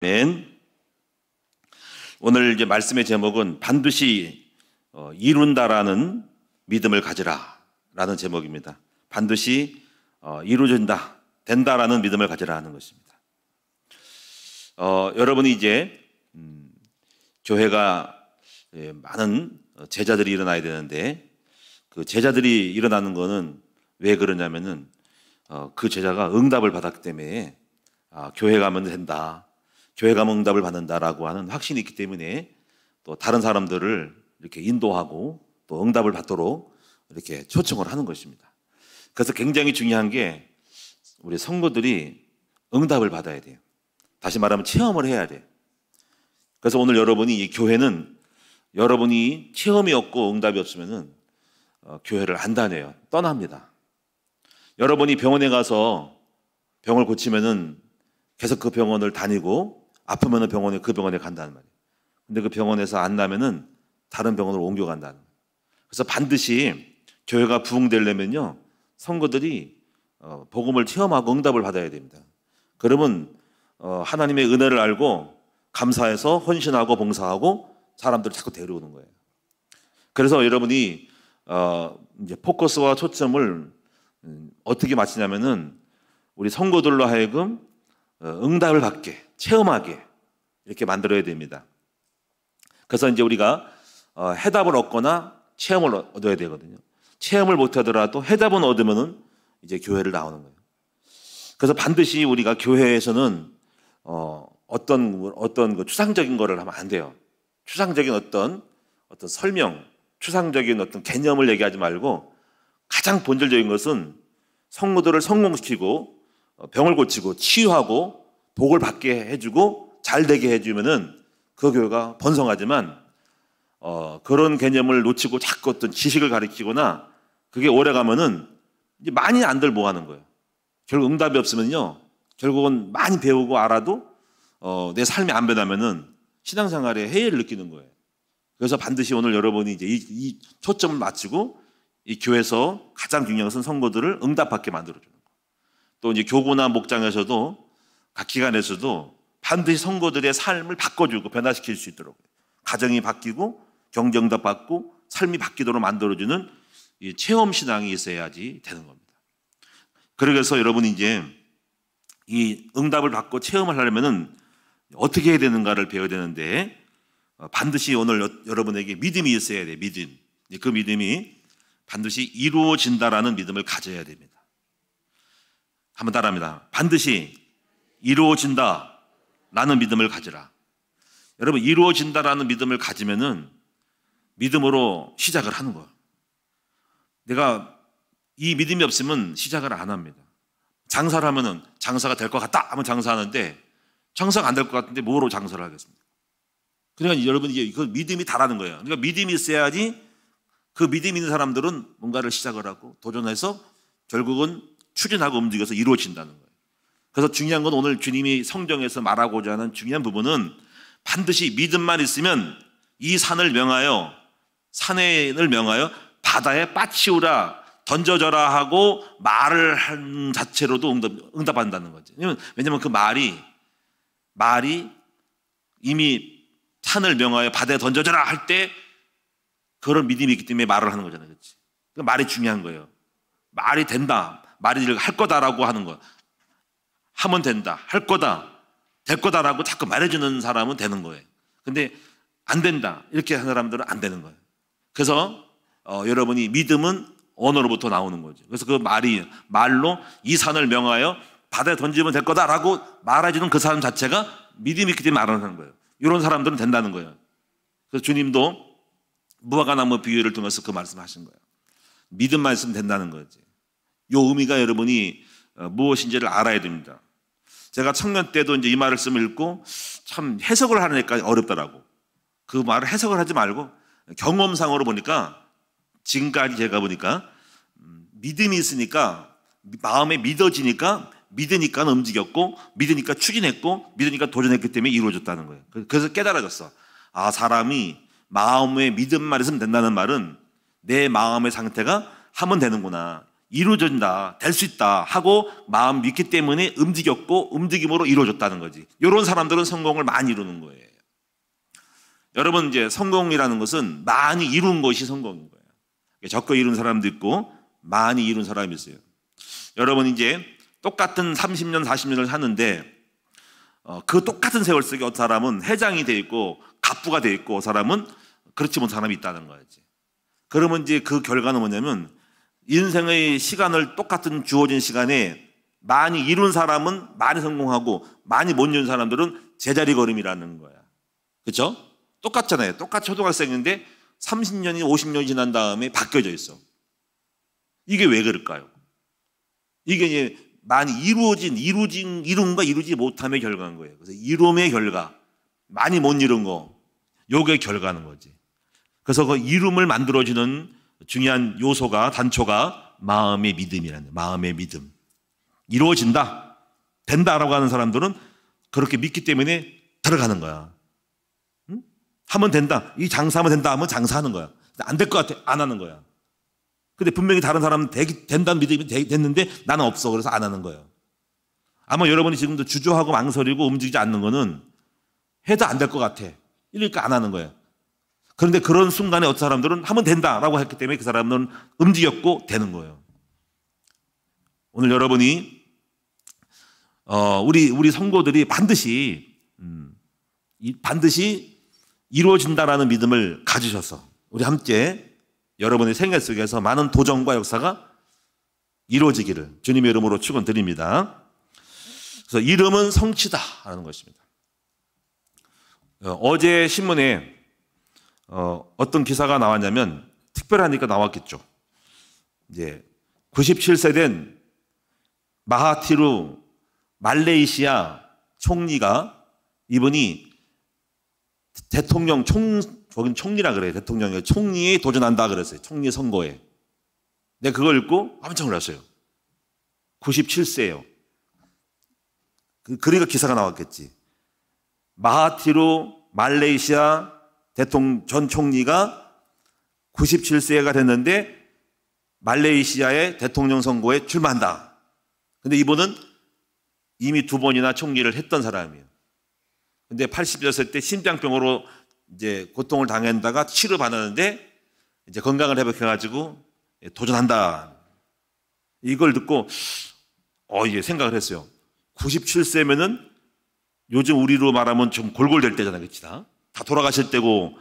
아멘. 오늘 이제 말씀의 제목은 반드시 이룬다라는 믿음을 가지라라는 제목입니다. 반드시 이루어진다, 된다라는 믿음을 가지라 하는 것입니다. 여러분이 이제 교회가 많은 제자들이 일어나야 되는데 그 제자들이 일어나는 거는 왜 그러냐면은 그 제자가 응답을 받았기 때문에 교회 가면 된다, 교회 가면 응답을 받는다라고 하는 확신이 있기 때문에 또 다른 사람들을 이렇게 인도하고 또 응답을 받도록 이렇게 초청을 하는 것입니다. 그래서 굉장히 중요한 게 우리 성도들이 응답을 받아야 돼요. 다시 말하면 체험을 해야 돼요. 그래서 오늘 여러분이 이 교회는 여러분이 체험이 없고 응답이 없으면은 교회를 안 다녀요. 떠납니다. 여러분이 병원에 가서 병을 고치면은 계속 그 병원을 다니고 아프면은 그 병원에 간다는 말이에요. 근데 그 병원에서 안 나면은 다른 병원으로 옮겨간다는 거예요. 그래서 반드시 교회가 부흥되려면요, 성도들이 복음을 체험하고 응답을 받아야 됩니다. 그러면 하나님의 은혜를 알고 감사해서 헌신하고 봉사하고 사람들을 자꾸 데려오는 거예요. 그래서 여러분이 이제 포커스와 초점을 어떻게 맞추냐면은 우리 성도들로 하여금 응답을 받게, 체험하게 이렇게 만들어야 됩니다. 그래서 이제 우리가 해답을 얻거나 체험을 얻어야 되거든요. 체험을 못 하더라도 해답은 얻으면은 이제 교회를 나오는 거예요. 그래서 반드시 우리가 교회에서는 어떤 그 추상적인 거를 하면 안 돼요. 추상적인 어떤 설명, 추상적인 어떤 개념을 얘기하지 말고 가장 본질적인 것은 성도들을 성공시키고 병을 고치고 치유하고 복을 받게 해주고 잘 되게 해주면은 그 교회가 번성하지만 그런 개념을 놓치고 자꾸 어떤 지식을 가르치거나 그게 오래 가면은 이제 많이 안들 뭐 하는 거예요. 결국 응답이 없으면요, 결국은 많이 배우고 알아도 내 삶이 안 변하면은 신앙생활에 해이를 느끼는 거예요. 그래서 반드시 오늘 여러분이 이제 이 초점을 맞추고 이 교회에서 가장 중요한 것은 성도들을 응답받게 만들어주는 거예요. 또 이제 교구나 목장에서도 각 기관에서도 반드시 성도들의 삶을 바꿔주고 변화시킬 수 있도록 가정이 바뀌고 경쟁도 받고 삶이 바뀌도록 만들어주는 이 체험 신앙이 있어야지 되는 겁니다. 그래서 여러분이 이제 이 응답을 받고 체험을 하려면은 어떻게 해야 되는가를 배워야 되는데 반드시 오늘 여러분에게 믿음이 있어야 돼요. 믿음. 그 믿음이 반드시 이루어진다라는 믿음을 가져야 됩니다. 한번 따라합니다. 반드시 이루어진다라는 믿음을 가지라. 여러분, 이루어진다라는 믿음을 가지면은 믿음으로 시작을 하는 거예요. 내가 이 믿음이 없으면 시작을 안 합니다. 장사를 하면은 장사가 될 것 같다 하면 장사하는데 장사가 안 될 것 같은데 뭐로 장사를 하겠습니까? 그러니까 여러분 이게 그 믿음이 다라는 거예요. 그러니까 믿음이 있어야지 그 믿음 있는 사람들은 뭔가를 시작을 하고 도전해서 결국은 추진하고 움직여서 이루어진다는 거예요. 그래서 중요한 건 오늘 주님이 성경에서 말하고자 하는 중요한 부분은 반드시 믿음만 있으면 이 산을 명하여 바다에 빠치우라, 던져져라 하고 말을 한 자체로도 응답한다는 거죠. 왜냐하면 그 말이 이미 산을 명하여 바다에 던져져라 할 때 그런 믿음이 있기 때문에 말을 하는 거잖아요. 그렇지? 그러니까 말이 중요한 거예요. 말이 된다, 말이 할 거다라고 하는 거. 하면 된다, 할 거다, 될 거다라고 자꾸 말해주는 사람은 되는 거예요. 근데 안 된다 이렇게 하는 사람들은 안 되는 거예요. 그래서 여러분이 믿음은 언어로부터 나오는 거죠. 그래서 그 말로 이 산을 명하여 바다에 던지면 될 거다라고 말해주는 그 사람 자체가 믿음이 있기 때문에 말하는 거예요. 이런 사람들은 된다는 거예요. 그래서 주님도 무화과나무 비유를 통해서 그 말씀하신 거예요. 믿음만 있으면 된다는 거지. 이 의미가 여러분이 무엇인지를 알아야 됩니다. 제가 청년 때도 이제 이 말씀을 읽고 참 해석을 하니까 어렵더라고. 그 말을 해석을 하지 말고 경험상으로 보니까 지금까지 제가 보니까 믿음이 있으니까 마음에 믿어지니까 믿으니까 움직였고 믿으니까 추진했고 믿으니까 도전했기 때문에 이루어졌다는 거예요. 그래서 깨달아졌어. 사람이 마음에 믿음만 있으면 된다는 말은 내 마음의 상태가 하면 되는구나. 이루어진다, 될 수 있다 하고 마음 믿기 때문에 움직였고 움직임으로 이루어졌다는 거지. 이런 사람들은 성공을 많이 이루는 거예요. 여러분, 이제 성공이라는 것은 많이 이룬 것이 성공인 거예요. 적게 이룬 사람도 있고 많이 이룬 사람이 있어요. 여러분, 이제 똑같은 30년, 40년을 사는데 그 똑같은 세월 속에 어떤 사람은 회장이 돼 있고 갑부가 돼 있고, 사람은 그렇지 못한 사람이 있다는 거지. 그러면 이제 그 결과는 뭐냐면, 인생의 시간을 똑같은 주어진 시간에 많이 이룬 사람은 많이 성공하고 많이 못 이룬 사람들은 제자리 걸음이라는 거야. 그렇죠? 똑같잖아요. 똑같이 초등학생인데 30년이 50년이 지난 다음에 바뀌어져 있어. 이게 왜 그럴까요? 이게 이제 많이 이룬과 이루지 못함의 결과인 거예요. 그래서 이룸의 결과, 많이 못 이룬 거, 요게 결과는 거지. 그래서 그 이룸을 만들어주는 중요한 요소가, 단초가 마음의 믿음이라는 거예요. 마음의 믿음. 이루어진다, 된다라고 하는 사람들은 그렇게 믿기 때문에 들어가는 거야. 응? 하면 된다, 이 장사하면 된다 하면 장사하는 거야. 안 될 것 같아, 안 하는 거야. 근데 분명히 다른 사람은 된다는 믿음이 됐는데 나는 없어, 그래서 안 하는 거예요. 아마 여러분이 지금도 주저하고 망설이고 움직이지 않는 거는 해도 안 될 것 같아, 이러니까 안 하는 거예요. 그런데 그런 순간에 어떤 사람들은 하면 된다라고 했기 때문에 그 사람들은 움직였고 되는 거예요. 오늘 여러분이 우리 성도들이 반드시 이루어진다라는 믿음을 가지셔서 우리 함께 여러분의 생애 속에서 많은 도전과 역사가 이루어지기를 주님의 이름으로 축원드립니다. 그래서 이름은 성취다라는 것입니다. 어제 신문에 어떤 기사가 나왔냐면, 특별하니까 나왔겠죠. 이제 97세 된 마하티루 말레이시아 총리가, 이분이 대통령 거긴 총리라 그래요. 대통령이 총리에 도전한다 그랬어요. 총리 선거에. 내가 그걸 읽고 깜짝 놀랐어요. 97세예요. 그러니까 기사가 나왔겠지. 마하티루 말레이시아 전 총리가 97세가 됐는데 말레이시아의 대통령 선거에 출마한다. 근데 이분은 이미 2번이나 총리를 했던 사람이에요. 근데 80여 때 심장병으로 이제 고통을 당했다가 치료받았는데 이제 건강을 회복해가지고 도전한다. 이걸 듣고 이게 생각을 했어요. 97세면은 요즘 우리로 말하면 좀 골골될 때잖아요, 그치? 다 돌아가실 때고,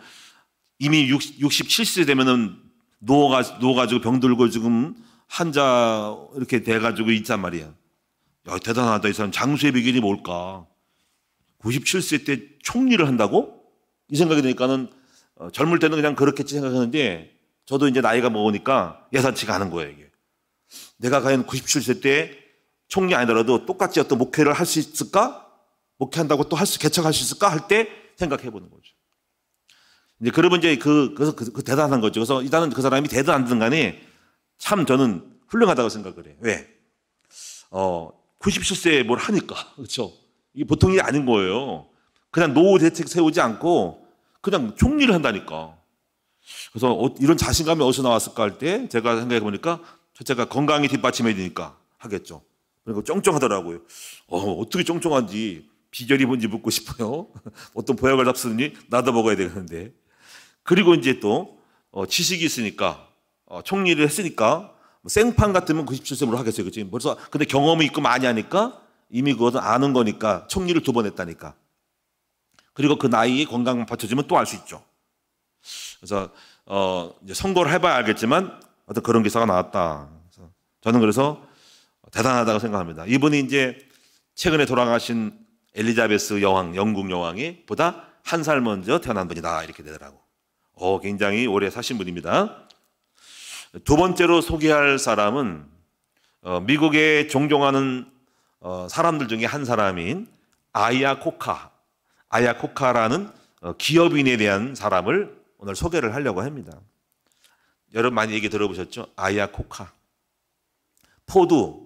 이미 67세 되면은 누워가지고 병들고 지금 환자 이렇게 돼가지고 있단 말이야. 야, 대단하다. 이 사람 장수의 비결이 뭘까? 97세 때 총리를 한다고? 이 생각이 드니까는 젊을 때는 그냥 그렇겠지 생각하는데, 저도 이제 나이가 먹으니까 예산치가 않은 거예요, 이게. 내가 과연 97세 때 총리 아니더라도 똑같이 어떤 목회를 할 수 있을까? 목회한다고 또 개척할 수 있을까? 할 때 생각해 보는 거죠. 이제 그러면 이제 그래서 대단한 거죠. 그래서 일단은 그 사람이 대단하든 간에 참 저는 훌륭하다고 생각을 해요. 왜? 97세에 뭘 하니까. 그렇죠? 이게 보통 일이 아닌 거예요. 그냥 노후 대책 세우지 않고 그냥 총리를 한다니까. 그래서 이런 자신감이 어디서 나왔을까 할 때 제가 생각해 보니까, 첫째가 건강이 뒷받침해야 되니까 하겠죠. 그리고 쫑쫑하더라고요. 어떻게 쫑쫑한지 비결이 뭔지 묻고 싶어요. 어떤 보약을 잡수니 나도 먹어야 되겠는데. 그리고 이제 또 지식이 있으니까, 총리를 했으니까 생판 같으면 97세로 하겠어요. 그치? 벌써 근데 경험이 있고 많이 하니까 이미 그것은 아는 거니까 총리를 2번 했다니까. 그리고 그 나이에 건강만 받쳐주면 또 알 수 있죠. 그래서 이제 선거를 해봐야 알겠지만 어떤 그런 기사가 나왔다. 그래서 저는 그래서 대단하다고 생각합니다. 이분이 이제 최근에 돌아가신 엘리자베스 여왕, 영국 여왕이 보다 한 살 먼저 태어난 분이다, 이렇게 되더라고. 굉장히 오래 사신 분입니다. 두 번째로 소개할 사람은 미국에 존경하는 사람들 중에 한 사람인 아야코카라는 기업인에 대한 사람을 오늘 소개를 하려고 합니다. 여러분 많이 얘기 들어보셨죠? 아야코카.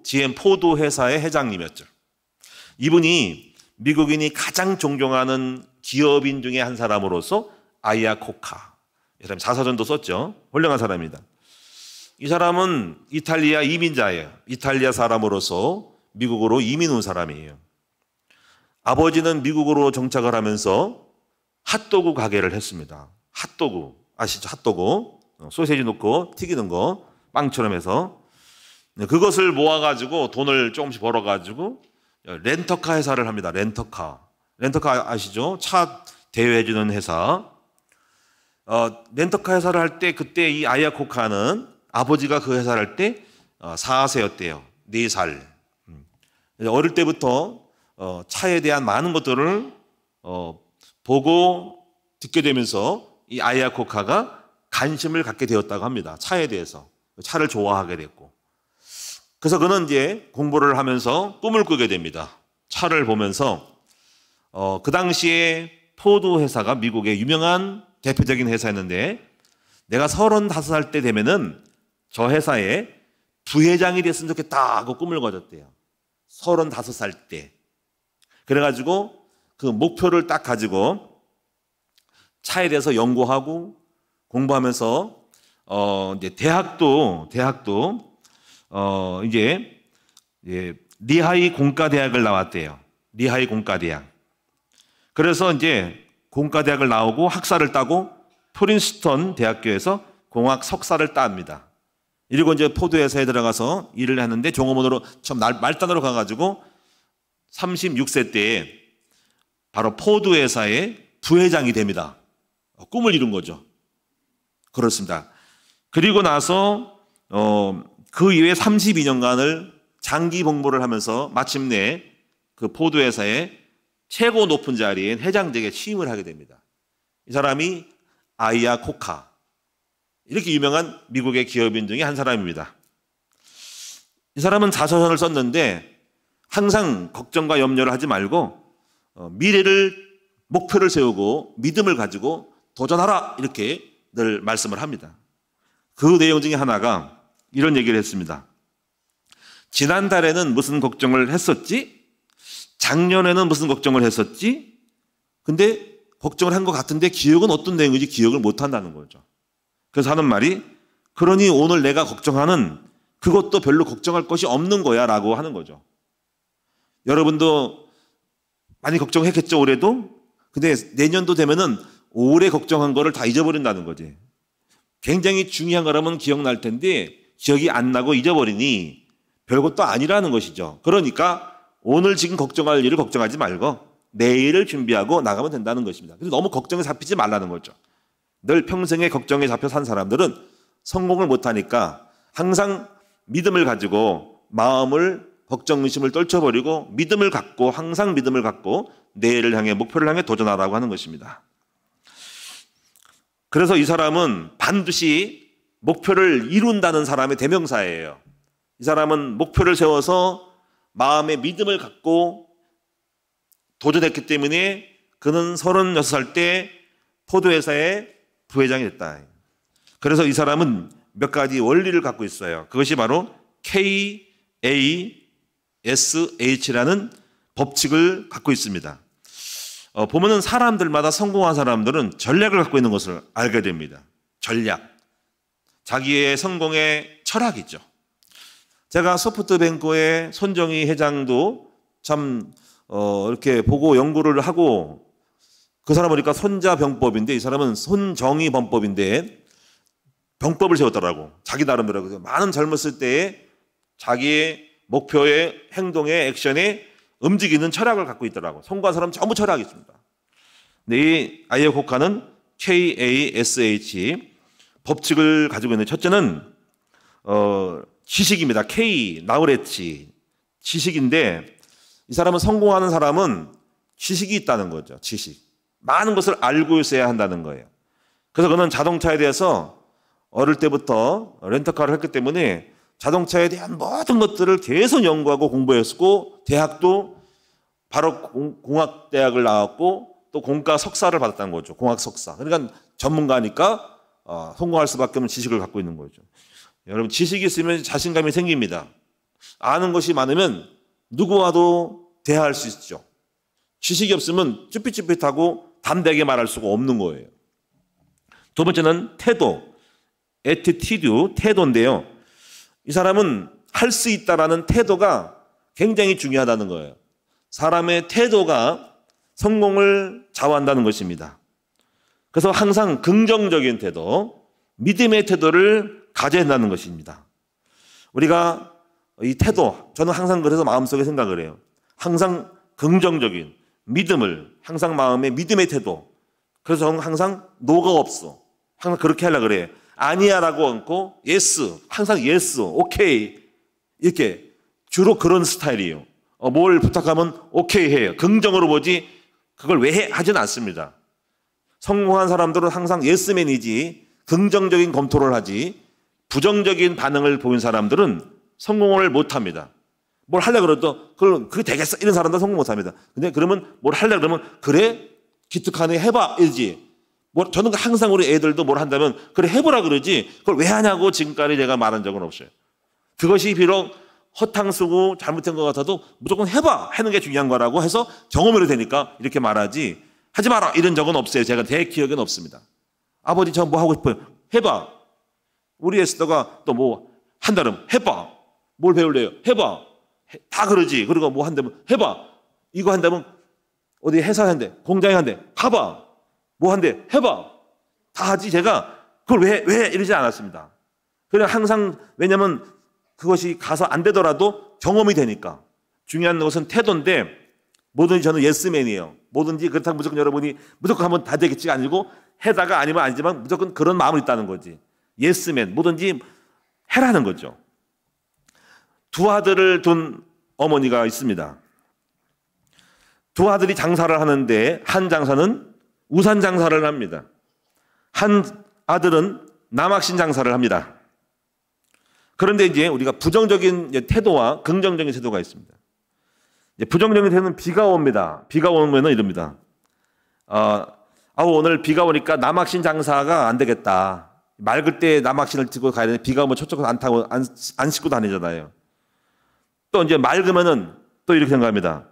GM 포드 회사의 회장님이었죠. 이분이 미국인이 가장 존경하는 기업인 중에 한 사람으로서 아야코카, 이 사람 자서전도 썼죠. 훌륭한 사람입니다. 이 사람은 이탈리아 이민자예요. 이탈리아 사람으로서 미국으로 이민 온 사람이에요. 아버지는 미국으로 정착을 하면서 핫도그 가게를 했습니다. 핫도그 아시죠? 핫도그 소세지 넣고 튀기는 거 빵처럼 해서 그것을 모아가지고 돈을 조금씩 벌어가지고 렌터카 회사를 합니다. 렌터카 아시죠? 차 대여해주는 회사. 렌터카 회사를 할 때 그때 이 아이아코카는 아버지가 그 회사를 할 때 4세였대요. 4살. 어릴 때부터 차에 대한 많은 것들을 보고 듣게 되면서 이 아이아코카가 관심을 갖게 되었다고 합니다. 차에 대해서. 차를 좋아하게 됐고. 그래서 그는 이제 공부를 하면서 꿈을 꾸게 됩니다. 차를 보면서 그 당시에 포드 회사가 미국의 유명한 대표적인 회사였는데 내가 35살 때 되면은 저 회사에 부회장이 됐으면 좋겠다 하고 꿈을 가졌대요. 35살 때. 그래가지고 그 목표를 딱 가지고 차에 대해서 연구하고 공부하면서 이제 대학도 이제 리하이 공과대학을 나왔대요. 리하이 공과대학. 그래서 이제 공과대학을 나오고 학사를 따고 프린스턴 대학교에서 공학 석사를 땁니다. 그리고 이제 포드 회사에 들어가서 일을 하는데 종업원으로 처음 말단으로 가가지고 36세 때에 바로 포드 회사의 부회장이 됩니다. 꿈을 이룬 거죠. 그렇습니다. 그리고 나서 그 이후에 32년간을 장기 복무를 하면서 마침내 그 포드 회사의 최고 높은 자리인 회장직에 취임을 하게 됩니다. 이 사람이 아이아코카. 이렇게 유명한 미국의 기업인 중에 한 사람입니다. 이 사람은 자서전을 썼는데 항상 걱정과 염려를 하지 말고 미래를 목표를 세우고 믿음을 가지고 도전하라 이렇게 늘 말씀을 합니다. 그 내용 중에 하나가 이런 얘기를 했습니다. 지난달에는 무슨 걱정을 했었지? 작년에는 무슨 걱정을 했었지? 근데 걱정을 한 것 같은데 기억은 어떤 내용인지 기억을 못 한다는 거죠. 그래서 하는 말이 그러니 오늘 내가 걱정하는 그것도 별로 걱정할 것이 없는 거야 라고 하는 거죠. 여러분도 많이 걱정했겠죠, 올해도? 근데 내년도 되면은 올해 걱정한 거를 다 잊어버린다는 거지. 굉장히 중요한 거라면 기억날 텐데 기억이 안 나고 잊어버리니 별것도 아니라는 것이죠. 그러니까 오늘 지금 걱정할 일을 걱정하지 말고 내일을 준비하고 나가면 된다는 것입니다. 그래서 너무 걱정에 잡히지 말라는 거죠. 늘 평생에 걱정에 잡혀 산 사람들은 성공을 못하니까 항상 믿음을 가지고 마음을 걱정, 의심을 떨쳐버리고 믿음을 갖고 항상 믿음을 갖고 내일을 향해 목표를 향해 도전하라고 하는 것입니다. 그래서 이 사람은 반드시 목표를 이룬다는 사람의 대명사예요. 이 사람은 목표를 세워서 마음의 믿음을 갖고 도전했기 때문에 그는 36살 때 포도회사의 부회장이 됐다. 그래서 이 사람은 몇 가지 원리를 갖고 있어요. 그것이 바로 KASH라는 법칙을 갖고 있습니다. 보면은 사람들마다 성공한 사람들은 전략을 갖고 있는 것을 알게 됩니다. 전략. 자기의 성공의 철학이죠. 제가 소프트뱅크의 손정희 회장도 참 이렇게 보고 연구를 하고 그 사람 보니까 손자병법인데 이 사람은 손정희 범법인데 병법을 세웠더라고. 자기 나름대로. 많은 젊었을 때에 자기의 목표의 행동의 액션에 움직이는 철학을 갖고 있더라고. 성공한 사람은 전부 철학이 있습니다. 근데 이 아이아코카는 KASH 법칙을 가지고 있는 첫째는 지식입니다. K, 나우레치 지식인데 이 사람은 성공하는 사람은 지식이 있다는 거죠. 지식. 많은 것을 알고 있어야 한다는 거예요. 그래서 그는 자동차에 대해서 어릴 때부터 렌터카를 했기 때문에 자동차에 대한 모든 것들을 계속 연구하고 공부했고 대학도 바로 공학대학을 나왔고 또 공과 석사를 받았다는 거죠. 공학 석사. 그러니까 전문가니까 성공할 수밖에 없는 지식을 갖고 있는 거죠. 여러분 지식이 있으면 자신감이 생깁니다. 아는 것이 많으면 누구와도 대화할 수 있죠. 지식이 없으면 쭈삣쭈삣하고 담대하게 말할 수가 없는 거예요. 두 번째는 태도. attitude, 태도인데요. 이 사람은 할 수 있다라는 태도가 굉장히 중요하다는 거예요. 사람의 태도가 성공을 좌우한다는 것입니다. 그래서 항상 긍정적인 태도, 믿음의 태도를 가져야 한다는 것입니다. 우리가 이 태도, 저는 항상 그래서 마음속에 생각을 해요. 항상 긍정적인 믿음을, 항상 마음에 믿음의 태도. 그래서 저는 항상 노가 없어. 항상 그렇게 하려고 그래요. 아니야라고 않고 예스, 항상 예스, 오케이 이렇게 주로 그런 스타일이에요. 뭘 부탁하면 오케이 해요. 긍정으로 보지 그걸 왜 해? 하진 않습니다. 성공한 사람들은 항상 예스맨이지 긍정적인 검토를 하지 부정적인 반응을 보인 사람들은 성공을 못합니다. 뭘 하려고 그래도 그게 되겠어 이런 사람들은 성공 못합니다. 근데 그러면 뭘 하려고 그러면 그래? 기특하네 해봐 이러지. 저는 항상 우리 애들도 뭘 한다면 그래 해보라 그러지 그걸 왜 하냐고 지금까지 제가 말한 적은 없어요. 그것이 비록 허탕쓰고 잘못된 것 같아도 무조건 해봐 하는 게 중요한 거라고 해서 경험으로 되니까 이렇게 말하지 하지 마라 이런 적은 없어요. 제가 제 기억에는 없습니다. 아버지 저 뭐 하고 싶어요? 해봐. 우리 에스더가 또 뭐 한다면 해봐. 뭘 배울래요? 해봐. 다 그러지. 그리고 뭐 한다면 해봐. 이거 한다면 어디 회사에 한대 공장에 한대 가봐. 뭐 한대 해봐. 다 하지. 제가 그걸 왜 이러지 않았습니다. 그냥 항상 왜냐면 그것이 가서 안 되더라도 경험이 되니까. 중요한 것은 태도인데 뭐든지 저는 예스맨이에요. 뭐든지 그렇다고 무조건 여러분이 무조건 하면 다 되겠지가 아니고 해다가 아니면 아니지만 무조건 그런 마음이 있다는 거지. 예스맨 뭐든지 해라는 거죠. 두 아들을 둔 어머니가 있습니다. 두 아들이 장사를 하는데 한 장사는 우산 장사를 합니다. 한 아들은 남학신 장사를 합니다. 그런데 이제 우리가 부정적인 태도와 긍정적인 태도가 있습니다. 부정적인 태도는 비가 옵니다. 비가 오면 이럽니다. 오늘 비가 오니까 남학신 장사가 안 되겠다. 맑을 때 남학신을 들고 가야 되는데 비가 오면 저쪽은 안 타고 안 싣고 다니잖아요. 또 이제 맑으면은 또 이렇게 생각합니다.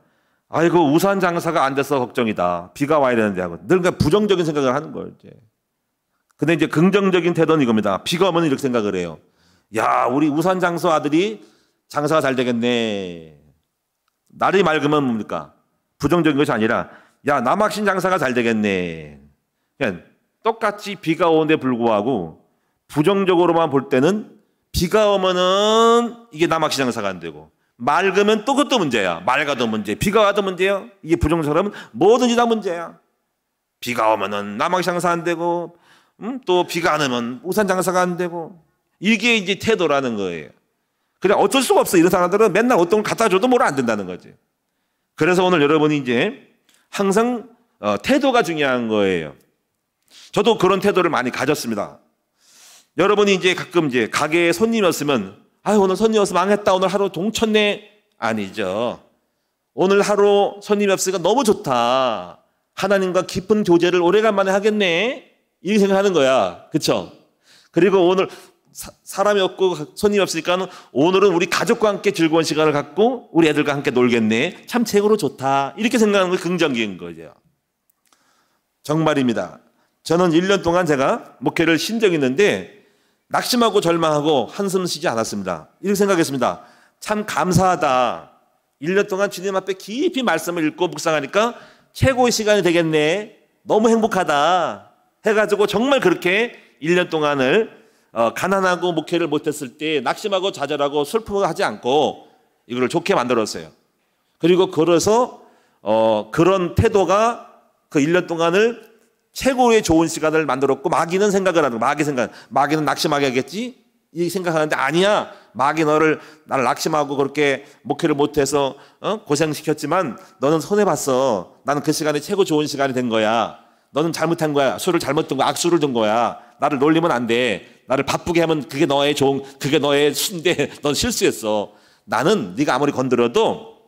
아이고 우산 장사가 안 돼서 걱정이다. 비가 와야 되는데 하고 늘 부정적인 생각을 하는 거예요. 이제. 근데 이제 긍정적인 태도는 이겁니다. 비가 오면 이렇게 생각을 해요. 야 우리 우산 장사 아들이 장사가 잘 되겠네. 날이 맑으면 뭡니까? 부정적인 것이 아니라 야 남학신 장사가 잘 되겠네. 그냥 똑같이 비가 오는데 불구하고 부정적으로만 볼 때는 비가 오면은 이게 남학신 장사가 안 되고 맑으면 또 그것도 문제야. 맑아도 문제, 비가 와도 문제야. 이게 부정적으로는 뭐든지 다 문제야. 비가 오면은 남학신 장사 안 되고 또 비가 안 오면 우산 장사가 안 되고 이게 이제 태도라는 거예요. 그냥 어쩔 수가 없어. 이런 사람들은 맨날 어떤 걸 갖다 줘도 뭘 안 된다는 거지. 그래서 오늘 여러분이 이제 항상 태도가 중요한 거예요. 저도 그런 태도를 많이 가졌습니다. 여러분이 이제 가끔 이제 가게에 손님이었으면 오늘 손님 없어 망했다. 오늘 하루 동쳤네. 아니죠. 오늘 하루 손님이 없으니까 너무 좋다. 하나님과 깊은 교제를 오래간만에 하겠네. 이렇게 생각하는 거야. 그렇죠? 그리고 오늘 사람이 없고 손님이 없으니까 오늘은 우리 가족과 함께 즐거운 시간을 갖고 우리 애들과 함께 놀겠네. 참 최고로 좋다. 이렇게 생각하는 게 긍정적인 거죠. 정말입니다. 저는 1년 동안 제가 목회를 쉰 적이 있는데 낙심하고 절망하고 한숨 쉬지 않았습니다. 이렇게 생각했습니다. 참 감사하다. 1년 동안 주님 앞에 깊이 말씀을 읽고 묵상하니까 최고의 시간이 되겠네. 너무 행복하다. 해가지고 정말 그렇게 1년 동안을 가난하고 목회를 못했을 때 낙심하고 좌절하고 슬퍼하지 않고 이걸 좋게 만들었어요. 그리고 그래서 그런 태도가 그 1년 동안을 최고의 좋은 시간을 만들었고 마귀는 생각을 하는 거야. 마귀는 낙심하게 하겠지? 이 생각하는데 아니야. 마귀 나를 낙심하고 그렇게 목회를 못해서 고생시켰지만 너는 손해봤어. 나는 그 시간이 최고 좋은 시간이 된 거야. 너는 잘못한 거야. 술을 잘못 든 거야. 악수를 든 거야. 나를 놀리면 안 돼. 나를 바쁘게 하면 그게 너의 순데 넌 실수했어. 나는 네가 아무리 건드려도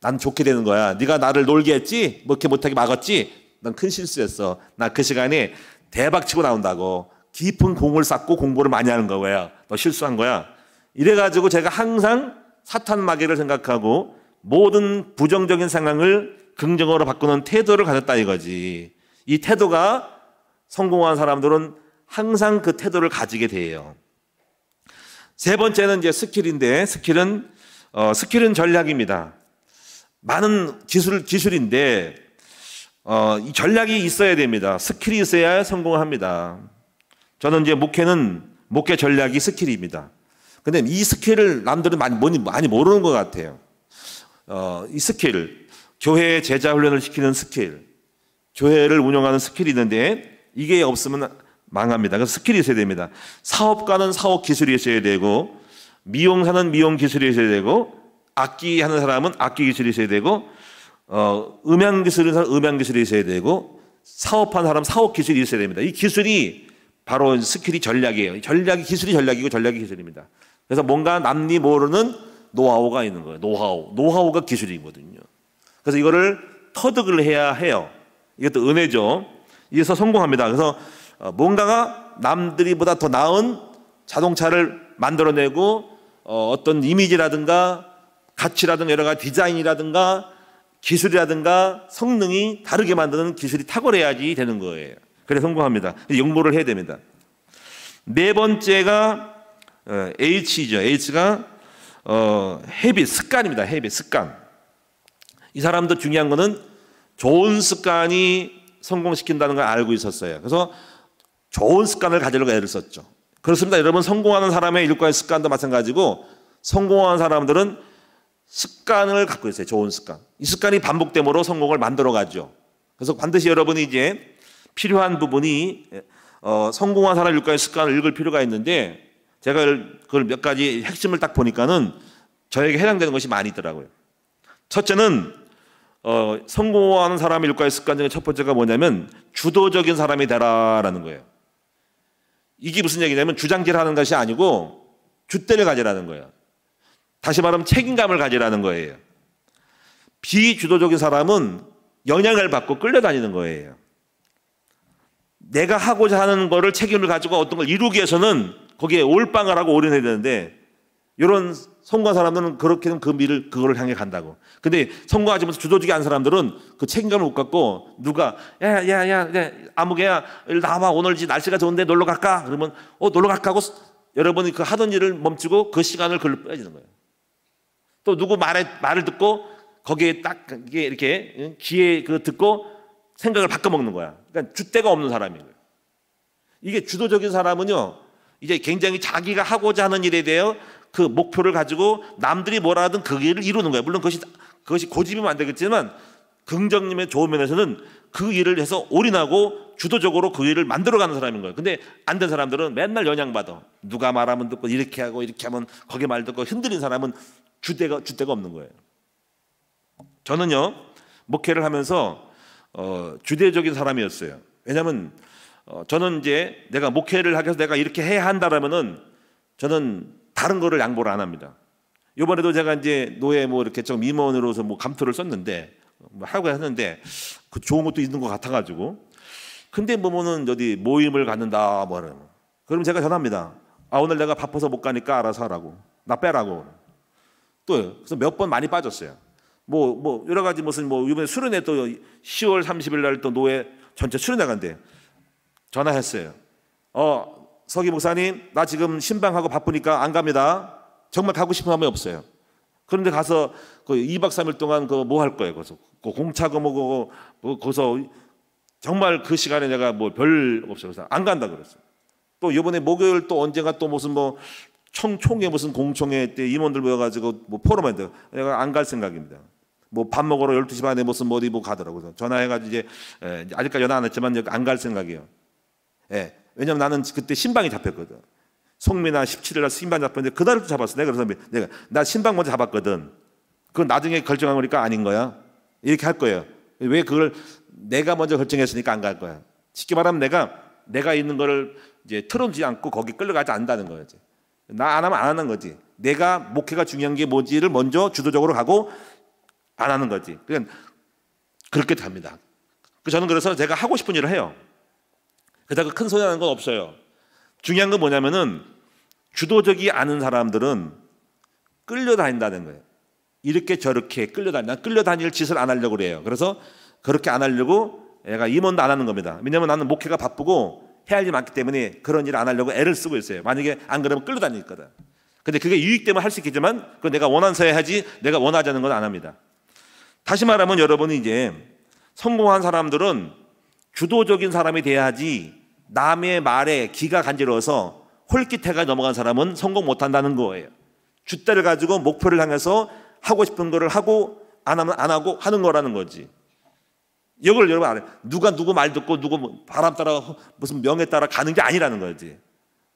난 좋게 되는 거야. 네가 나를 놀게 했지? 뭐 이렇게 못하게 막았지? 넌 큰 실수했어. 나 그 시간에 대박 치고 나온다고. 깊은 공을 쌓고 공부를 많이 하는 거야. 너 실수한 거야. 이래가지고 제가 항상 사탄 마귀를 생각하고 모든 부정적인 상황을 긍정으로 바꾸는 태도를 가졌다 이거지. 이 태도가 성공한 사람들은 항상 그 태도를 가지게 돼요. 세 번째는 이제 스킬인데, 스킬은 전략입니다. 많은 기술인데 이 전략이 있어야 됩니다. 스킬이 있어야 성공합니다. 저는 이제 목회 전략이 스킬입니다. 근데 이 스킬을 남들은 많이 모르는 것 같아요. 이 스킬, 교회 제자 훈련을 시키는 스킬, 교회를 운영하는 스킬이 있는데 이게 없으면 망합니다. 그래서 스킬이 있어야 됩니다. 사업가는 사업 기술이 있어야 되고, 미용사는 미용 기술이 있어야 되고, 악기 하는 사람은 악기 기술이 있어야 되고, 음향 기술은 음향 기술이 있어야 되고, 사업하는 사람 사업 기술이 있어야 됩니다. 이 기술이 바로 스킬이 전략이에요. 기술이 전략이고 전략이 기술입니다. 그래서 뭔가 남이 모르는 노하우가 있는 거예요. 노하우가 기술이거든요. 그래서 이거를 터득을 해야 해요. 이것도 은혜죠. 이래서 성공합니다. 그래서 뭔가가 남들이보다 더 나은 자동차를 만들어내고 어떤 이미지라든가 가치라든가 여러 가지 디자인이라든가 기술이라든가 성능이 다르게 만드는 기술이 탁월해야지 되는 거예요. 그래 성공합니다. 영모를 해야 됩니다. 네 번째가 H죠. H가 헤빗, 습관입니다. 헤빗, 습관. 이 사람도 중요한 거는 좋은 습관이 성공시킨다는 걸 알고 있었어요. 그래서 좋은 습관을 가지려고 애를 썼죠. 그렇습니다. 여러분, 성공하는 사람의 일과의 습관도 마찬가지고 성공하는 사람들은 습관을 갖고 있어요. 좋은 습관. 이 습관이 반복됨으로 성공을 만들어 가죠. 그래서 반드시 여러분이 이제 필요한 부분이 성공한 사람 일과의 습관을 읽을 필요가 있는데, 제가 그걸 몇 가지 핵심을 딱 보니까는 저에게 해당되는 것이 많이 있더라고요. 첫째는 성공하는 사람의 일과의 습관 중에 첫 번째가 뭐냐면 주도적인 사람이 되라라는 거예요. 이게 무슨 얘기냐면 주장질을 하는 것이 아니고 줏대를 가지라는 거예요. 다시 말하면 책임감을 가지라는 거예요. 비주도적인 사람은 영향을 받고 끌려다니는 거예요. 내가 하고자 하는 거를 책임을 가지고 어떤 걸 이루기 위해서는 거기에 올빵을 하고 올인해야 되는데, 이런 성공한 사람들은 그렇게는 그거를 향해 간다고. 근데 성공하지 못해서 주도적이 않은 사람들은 그 책임감을 못 갖고, 누가 야 아무개야 일로 나와봐, 오늘 날씨가 좋은데 놀러 갈까? 그러면 놀러 갈까 하고 여러분이 그 하던 일을 멈추고 그 시간을 글로 빼지는 거예요. 또 누구 말을 듣고 거기에 딱 이렇게 귀에 듣고 생각을 바꿔 먹는 거야. 그러니까 줏대가 없는 사람인 거예요. 이게 주도적인 사람은요, 이제 굉장히 자기가 하고자 하는 일에 대해 그 목표를 가지고 남들이 뭐라 하든 그 일을 이루는 거예요. 물론 그것이 고집이면 안 되겠지만 긍정님의 좋은 면에서는 그 일을 해서 올인하고 주도적으로 그 일을 만들어가는 사람인 거예요. 근데 안 된 사람들은 맨날 영향받아. 누가 말하면 듣고 이렇게 하고 이렇게 하면 거기 말 듣고 흔들린 사람은 줏대가 없는 거예요. 저는요, 목회를 하면서 주도적인 사람이었어요. 왜냐하면 저는 이제 내가 목회를 하기 위해서 내가 이렇게 해야 한다라면은 저는 다른 거를 양보를 안 합니다. 이번에도 제가 이제 노예 이렇게 좀 임원으로서 감투를 썼는데 하고 했는데 그 좋은 것도 있는 것 같아가지고, 근데 보면은 어디 모임을 갖는다 그럼 제가 전화합니다. 오늘 내가 바빠서 못 가니까 알아서 하라고, 나 빼라고. 또 그래서 몇 번 많이 빠졌어요. 여러 가지 이번에 수련회 또 10월 30일 날 또 노예 전체 수련회 간대. 전화했어요. 서기 목사님, 나 지금 신방하고 바쁘니까 안 갑니다. 정말 가고 싶은 마음이 없어요. 그런데 가서 2박 3일 동안 뭐 할 거예요. 거기서 공차고 거기서 정말 그 시간에 내가 별 없어요. 그래서 안 간다 그랬어요. 또 이번에 목요일 또 언젠가 또 무슨 총회 무슨 공청회 때 임원들 모여가지고 포럼 했는데 내가 안 갈 생각입니다. 밥 먹으러 12시 반에 무슨 어디 가더라고요. 그래서 전화해가지고 이제 아직까지 전화 안 했지만 안 갈 생각이에요. 예. 왜냐면 나는 그때 신방이 잡혔거든. 송미나 17일 날 신방 잡혔는데 그날도 잡았어. 그래서 나 신방 먼저 잡았거든. 그건 나중에 결정한 거니까 아닌 거야. 이렇게 할 거예요. 왜 그걸 내가 먼저 결정했으니까 안 갈 거야. 쉽게 말하면 내가 있는 거를 이제 틀어주지 않고 거기 끌려가지 않는다는 거지. 나 안 하면 안 하는 거지. 내가 목회가 중요한 게 뭔지를 먼저 주도적으로 가고 안 하는 거지. 그러니까 그렇게 됩니다. 저는 그래서 제가 하고 싶은 일을 해요. 그렇다고 큰 소리 나는 건 없어요. 중요한 건 뭐냐면은 주도적이 않은 사람들은 끌려다닌다는 거예요. 이렇게 저렇게 끌려다닐 짓을 안 하려고 그래요. 그래서 그렇게 안 하려고 애가 임원도 안 하는 겁니다. 왜냐하면 나는 목회가 바쁘고 해야 할 일이 많기 때문에 그런 일을 안 하려고 애를 쓰고 있어요. 만약에 안 그러면 끌려다니거든. 근데 그게 유익 때문에 할 수 있겠지만 그건 내가 원해서 해야지 내가 원하지 않는 건 안 합니다. 다시 말하면 여러분이 이제 성공한 사람들은 주도적인 사람이 돼야지 남의 말에 귀가 간지러워서 홀깃해가 넘어간 사람은 성공 못한다는 거예요. 줏대를 가지고 목표를 향해서 하고 싶은 거를 하고 안 하면 안 하고 하는 거라는 거지. 이걸 여러분 알아요. 누가 누구 말 듣고 누구 바람 따라 무슨 명에 따라 가는 게 아니라는 거지.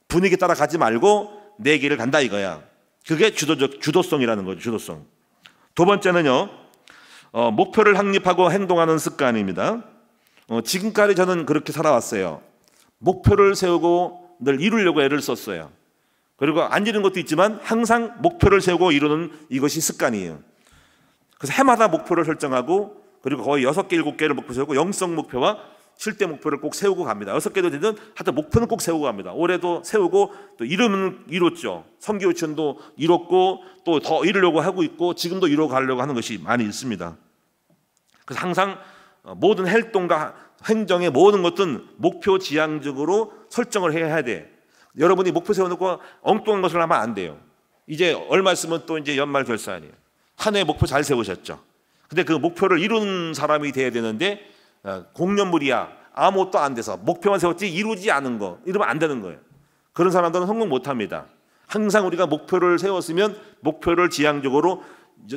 분위기 따라 가지 말고 내 길을 간다 이거야. 그게 주도성이라는 거죠. 주도성. 두 번째는요, 목표를 확립하고 행동하는 습관입니다. 지금까지 저는 그렇게 살아왔어요. 목표를 세우고 늘 이루려고 애를 썼어요. 그리고 안 이루는 것도 있지만 항상 목표를 세우고 이루는 이것이 습관이에요. 그래서 해마다 목표를 설정하고 그리고 거의 6개, 7개를 목표 세우고 영성 목표와 실대 목표를 꼭 세우고 갑니다. 6개도 되든 하여튼 목표는 꼭 세우고 갑니다. 올해도 세우고 또 이루면 이뤘죠. 선교 유치원도 이뤘고 또 더 이루려고 하고 있고 지금도 이루어 가려고 하는 것이 많이 있습니다. 그래서 항상 모든 활동과 행정의 모든 것은 목표 지향적으로 설정을 해야 돼. 여러분이 목표 세워놓고 엉뚱한 것을 하면 안 돼요. 이제 얼마 있으면 또 이제 연말 결산이에요. 한 해 목표 잘 세우셨죠. 근데 그 목표를 이룬 사람이 돼야 되는데 공연물이야. 아무것도 안 돼서 목표만 세웠지 이루지 않은 거 이러면 안 되는 거예요. 그런 사람들은 성공 못합니다. 항상 우리가 목표를 세웠으면 목표를 지향적으로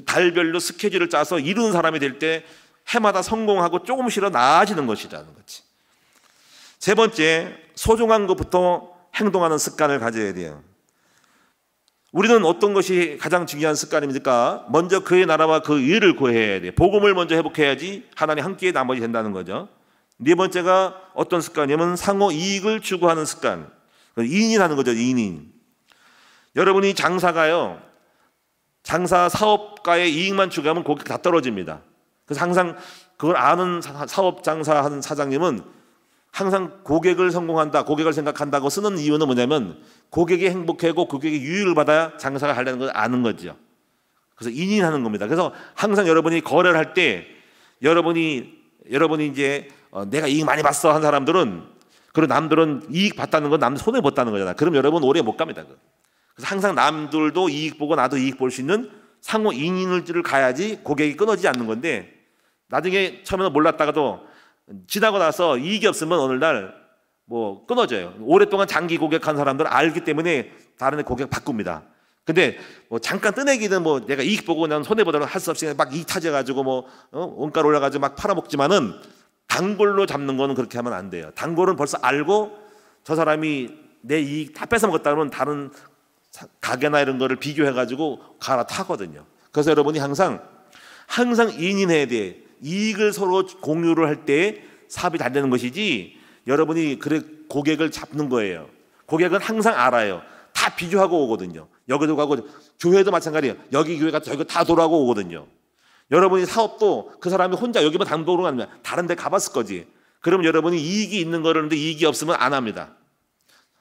달별로 스케줄을 짜서 이루는 사람이 될 때 해마다 성공하고 조금씩이라도 나아지는 것이라는 거지. 세 번째, 소중한 것부터 행동하는 습관을 가져야 돼요. 우리는 어떤 것이 가장 중요한 습관입니까? 먼저 그의 나라와 그 의를 구해야 돼요. 복음을 먼저 회복해야지 하나님 함께 나머지 된다는 거죠. 네 번째가 어떤 습관이냐면 상호 이익을 추구하는 습관. 이인하는 거죠. 이인. 여러분이 장사가요. 장사 사업가의 이익만 추구하면 고객 다 떨어집니다. 그래서 항상 그걸 아는 사업 장사하는 사장님은 항상 고객을 성공한다, 고객을 생각한다고 쓰는 이유는 뭐냐면 고객이 행복하고 고객이 유익을 받아야 장사가 하려는 걸 아는 거죠. 그래서 인인하는 겁니다. 그래서 항상 여러분이 거래를 할 때 여러분이 이제 내가 이익 많이 봤어 한 사람들은 그리고 남들은 이익 봤다는 건 남들 손해 봤다는 거잖아. 그럼 여러분 오래 못 갑니다. 그래서 항상 남들도 이익 보고 나도 이익 볼 수 있는 상호 인인을 가야지 고객이 끊어지지 않는 건데 나중에 처음에는 몰랐다가도 지나고 나서 이익이 없으면 어느 날 뭐 끊어져요. 오랫동안 장기 고객한 사람들은 알기 때문에 다른 데 고객 바꿉니다. 근데 뭐 잠깐 뜨내기는 뭐 내가 이익 보고 그냥 손해보다는 할 수 없이 막 이익 타져가지고 뭐 원가를 올려가지고 막 팔아먹지만은 단골로 잡는 거는 그렇게 하면 안 돼요. 단골은 벌써 알고 저 사람이 내 이익 다 뺏어 먹었다 그러면 다른 가게나 이런 거를 비교해가지고 갈아타거든요. 그래서 여러분이 항상 인인해야 돼. 이익을 서로 공유를 할 때 사업이 잘 되는 것이지 여러분이 그래 고객을 잡는 거예요. 고객은 항상 알아요. 다 비교하고 오거든요. 여기도 가고 교회도 마찬가지예요. 여기 교회가 저기 다 돌아오고 오거든요. 여러분이 사업도 그 사람이 혼자 여기만 단독으로 가면 다른 데 가봤을 거지. 그러면 여러분이 이익이 있는 거라는데 이익이 없으면 안 합니다.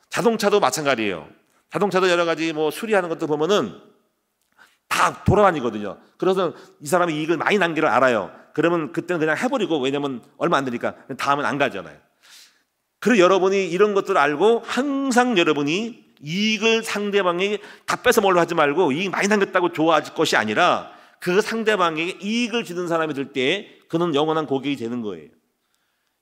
자동차도 마찬가지예요. 자동차도 여러 가지 뭐 수리하는 것도 보면은 다 돌아다니거든요. 그래서 이 사람이 이익을 많이 남기를 알아요. 그러면 그때는 그냥 해버리고 왜냐면 얼마 안 되니까 다음은 안 가잖아요. 그리고 여러분이 이런 것들을 알고 항상 여러분이 이익을 상대방이 다 뺏어 먹으려 하지 말고 이익 많이 남겼다고 좋아할 것이 아니라 그 상대방에게 이익을 주는 사람이 될 때 그는 영원한 고객이 되는 거예요.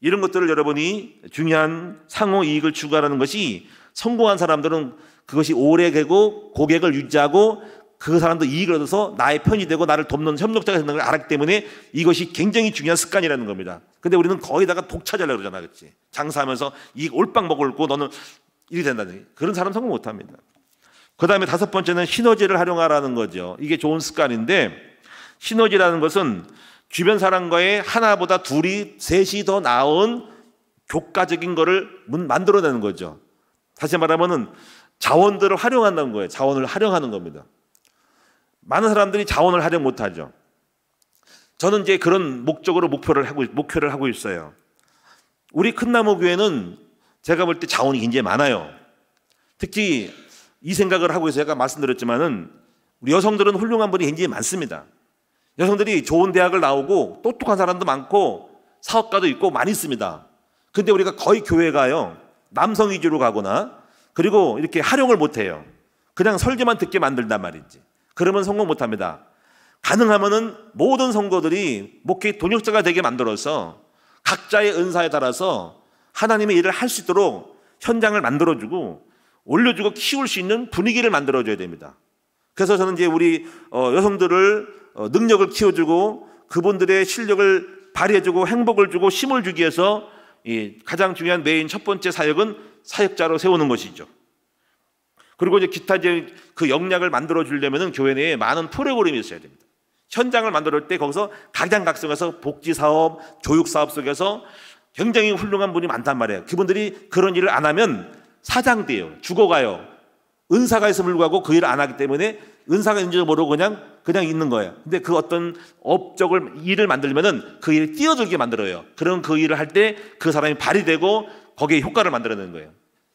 이런 것들을 여러분이 중요한 상호 이익을 추구하라는 것이 성공한 사람들은 그것이 오래되고 고객을 유지하고 그 사람도 이익을 얻어서 나의 편이 되고 나를 돕는 협력자가 된다는 걸 알았기 때문에 이것이 굉장히 중요한 습관이라는 겁니다. 근데 우리는 거기다가 독차지하려고 그러잖아. 그렇지? 장사하면서 이익 올빵 먹고 너는 일이 된다는 그런 사람 성공 못합니다. 그 다음에 다섯 번째는 시너지를 활용하라는 거죠. 이게 좋은 습관인데 시너지라는 것은 주변 사람과의 하나보다 둘이 셋이 더 나은 교과적인 거를 만들어내는 거죠. 다시 말하면은 자원들을 활용한다는 거예요. 자원을 활용하는 겁니다. 많은 사람들이 자원을 활용 못하죠. 저는 이제 그런 목적으로 목표를 하고 있어요. 우리 큰나무교회는 제가 볼 때 자원이 굉장히 많아요. 특히 이 생각을 하고 있어요. 제가 말씀드렸지만은 우리 여성들은 훌륭한 분이 굉장히 많습니다. 여성들이 좋은 대학을 나오고 똑똑한 사람도 많고 사업가도 있고 많이 있습니다. 근데 우리가 거의 교회가요. 남성 위주로 가거나 그리고 이렇게 활용을 못해요. 그냥 설교만 듣게 만든단 말이지. 그러면 성공 못합니다. 가능하면은 모든 성도들이 목회 동역자가 되게 만들어서 각자의 은사에 따라서 하나님의 일을 할 수 있도록 현장을 만들어주고 올려주고 키울 수 있는 분위기를 만들어줘야 됩니다. 그래서 저는 이제 우리 여성들을 능력을 키워주고 그분들의 실력을 발휘해주고 행복을 주고 힘을 주기 위해서 이 가장 중요한 메인 첫 번째 사역은 사역자로 세우는 것이죠. 그리고 이제 기타 이제 그 역량을 만들어 주려면은 교회 내에 많은 프로그램이 있어야 됩니다. 현장을 만들 때 거기서 각양각색에서 복지 사업, 교육 사업 속에서 굉장히 훌륭한 분이 많단 말이에요. 그분들이 그런 일을 안 하면 사장돼요. 죽어가요. 은사가 있음을 불구하고 그 일을 안 하기 때문에 은사가 있는지도 모르고 그냥 있는 거예요. 근데 그 어떤 업적을 일을 만들면은 그 일을 뛰어들게 만들어요. 그런 그 일을 할 때 그 사람이 발휘되고 거기에 효과를 만들어내는 거예요.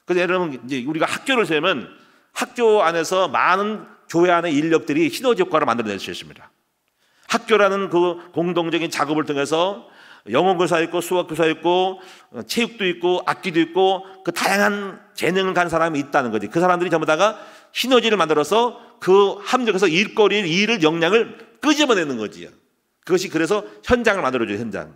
그래서 예를 들면 이제 우리가 학교를 세우면 학교 안에서 많은 교회 안의 인력들이 시너지 효과를 만들어낼 수 있습니다. 학교라는 그 공동적인 작업을 통해서 영어교사 있고 수학교사 있고 체육도 있고 악기도 있고 그 다양한 재능을 가진 사람이 있다는 거지. 그 사람들이 전부 다가 시너지를 만들어서 그 합력해서 일을 역량을 끄집어내는 거지요. 그것이 그래서 현장을 만들어줘요. 현장.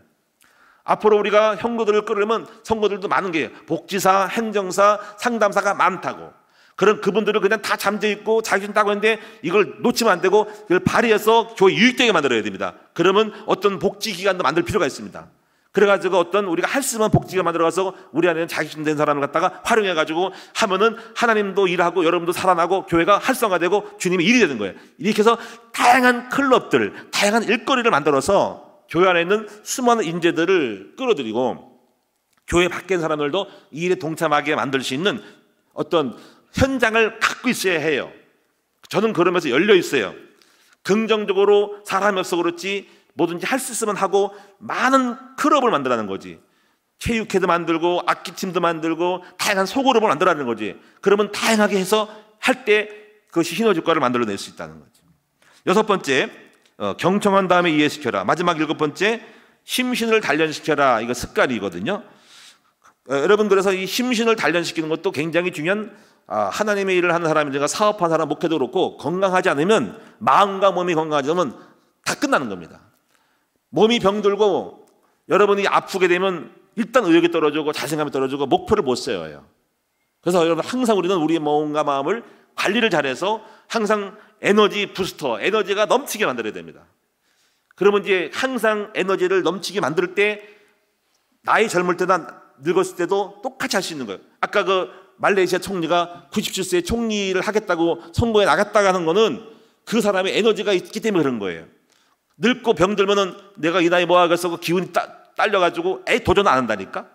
앞으로 우리가 형도들을 끌으려면 성도들도 많은 게 복지사, 행정사, 상담사가 많다고. 그런 그분들을 그냥 다 잠재있고 자격증 따고 있는데 이걸 놓치면 안 되고 이걸 발휘해서 교회 유익되게 만들어야 됩니다. 그러면 어떤 복지기관도 만들 필요가 있습니다. 그래가지고 어떤 우리가 할 수 있는 복지가 만들어가서 우리 안에는 자격증 된 사람을 갖다가 활용해가지고 하면은 하나님도 일하고 여러분도 살아나고 교회가 활성화되고 주님의 일이 되는 거예요. 이렇게 해서 다양한 클럽들, 다양한 일거리를 만들어서 교회 안에 있는 수많은 인재들을 끌어들이고 교회 밖에 있는 사람들도 이 일에 동참하게 만들 수 있는 어떤 현장을 갖고 있어야 해요. 저는 그러면서 열려 있어요. 긍정적으로 사람이 없어 그렇지 뭐든지 할 수 있으면 하고 많은 클럽을 만들라는 거지. 체육회도 만들고 악기팀도 만들고 다양한 소그룹을 만들라는 거지. 그러면 다양하게 해서 할 때 그것이 시너지 효과를 만들어낼 수 있다는 거지. 여섯 번째, 경청한 다음에 이해시켜라. 마지막 일곱 번째, 심신을 단련시켜라. 이거 습관이거든요. 여러분 그래서 이 심신을 단련시키는 것도 굉장히 중요한 하나님의 일을 하는 사람이든가 사업하는 사람, 목회도 그렇고 건강하지 않으면 마음과 몸이 건강하지 않으면 다 끝나는 겁니다. 몸이 병들고 여러분이 아프게 되면 일단 의욕이 떨어지고 자신감이 떨어지고 목표를 못 세워요. 그래서 여러분 항상 우리는 우리의 몸과 마음을 관리를 잘해서 항상 에너지 부스터, 에너지가 넘치게 만들어야 됩니다. 그러면 이제 항상 에너지를 넘치게 만들 때 나이 젊을 때나 늙었을 때도 똑같이 할 수 있는 거예요. 아까 그 말레이시아 총리가 97세에 총리를 하겠다고 선거에 나갔다가 하는 거는 그 사람의 에너지가 있기 때문에 그런 거예요. 늙고 병들면은 내가 이 나이 뭐 하겠어 기운이 딸려가지고 도전 안 한다니까.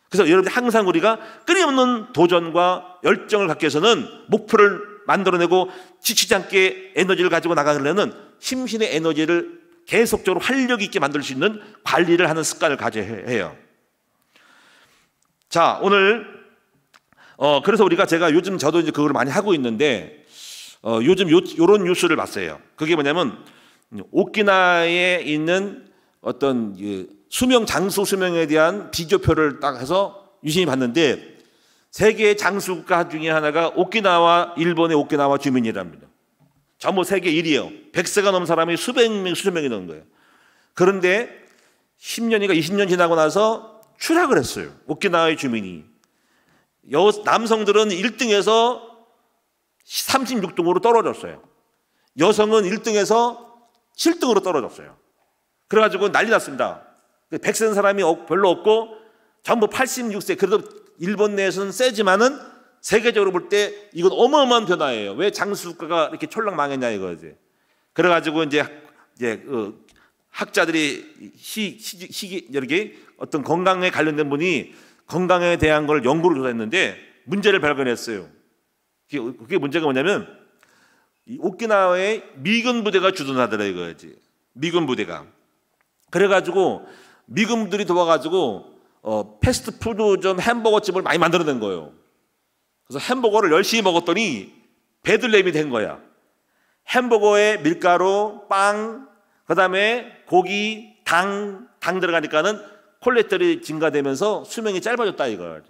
그래서 여러분 항상 우리가 끊임없는 도전과 열정을 갖기 위해서는 목표를 만들어내고 지치지 않게 에너지를 가지고 나가려면 심신의 에너지를 계속적으로 활력 있게 만들 수 있는 관리를 하는 습관을 가져야 해요. 자, 오늘 그래서 우리가 제가 요즘 저도 이제 그걸 많이 하고 있는데 요즘 요런 뉴스를 봤어요. 그게 뭐냐면 오키나와에 있는 어떤 장수 수명에 대한 비교표를 딱 해서 유심히 봤는데 세계 장수국가 중에 하나가 오키나와, 일본의 오키나와 주민이랍니다. 전부 세계 1위예요. 100세가 넘은 사람이 수백 명이 넘는 거예요. 그런데 10년인가 20년 지나고 나서 추락을 했어요. 오키나와의 주민이. 남성들은 1등에서 36등으로 떨어졌어요. 여성은 1등에서 7등으로 떨어졌어요. 그래가지고 난리 났습니다. 100세는 사람이 별로 없고 전부 86세. 그래도 일본 내에서는 세지만은 세계적으로 볼 때 이건 어마어마한 변화예요. 왜 장수국가가 이렇게 촐랑 망했냐 이거지. 그래가지고 이제 학자들이 이렇게 어떤 건강에 관련된 분이 건강에 대한 걸 연구를 조사했는데 문제를 발견했어요. 그게 문제가 뭐냐면 이 오키나와에 미군 부대가 주둔하더라 이거지. 미군 부대가. 그래가지고 미군들이 도와가지고 패스트푸드점 햄버거집을 많이 만들어낸 거예요. 그래서 햄버거를 열심히 먹었더니 배들렘이 된 거야. 햄버거에 밀가루, 빵, 그다음에 고기, 당 들어가니까는 콜레스테롤이 증가되면서 수명이 짧아졌다 이거야.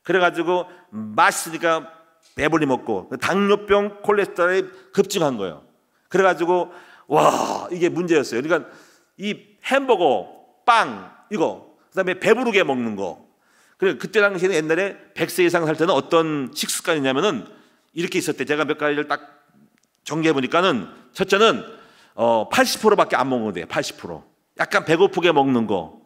그래가지고 맛있으니까 배불리 먹고 당뇨병, 콜레스테롤이 급증한 거예요. 그래가지고 와, 이게 문제였어요. 그러니까 이 햄버거, 빵 이거, 그다음에 배부르게 먹는 거. 그래, 그때 당시에는 옛날에 100세 이상 살 때는 어떤 식습관이냐면은 이렇게 있었대. 제가 몇 가지를 딱 정리해 보니까는, 첫째는 80%밖에 안 먹는 거예요. 80%. 약간 배고프게 먹는 거.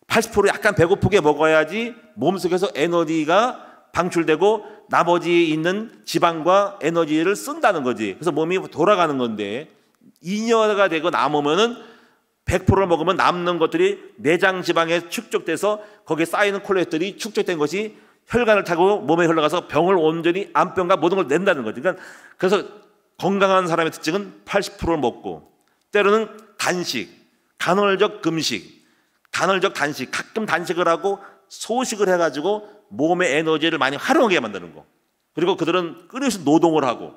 80% 약간 배고프게 먹어야지 몸속에서 에너지가 방출되고 나머지 있는 지방과 에너지를 쓴다는 거지. 그래서 몸이 돌아가는 건데, 잉여가 되고 남으면은 100%를 먹으면 남는 것들이 내장 지방에 축적돼서 거기에 쌓이는 콜레스테롤이 축적된 것이 혈관을 타고 몸에 흘러가서 병을 온전히 암병과 모든 걸 낸다는 거죠. 그러니까 그래서 건강한 사람의 특징은 80%를 먹고, 때로는 단식, 간헐적 금식, 간헐적 단식, 가끔 단식을 하고 소식을 해가지고 몸의 에너지를 많이 활용하게 만드는 거. 그리고 그들은 끊임없이 노동을 하고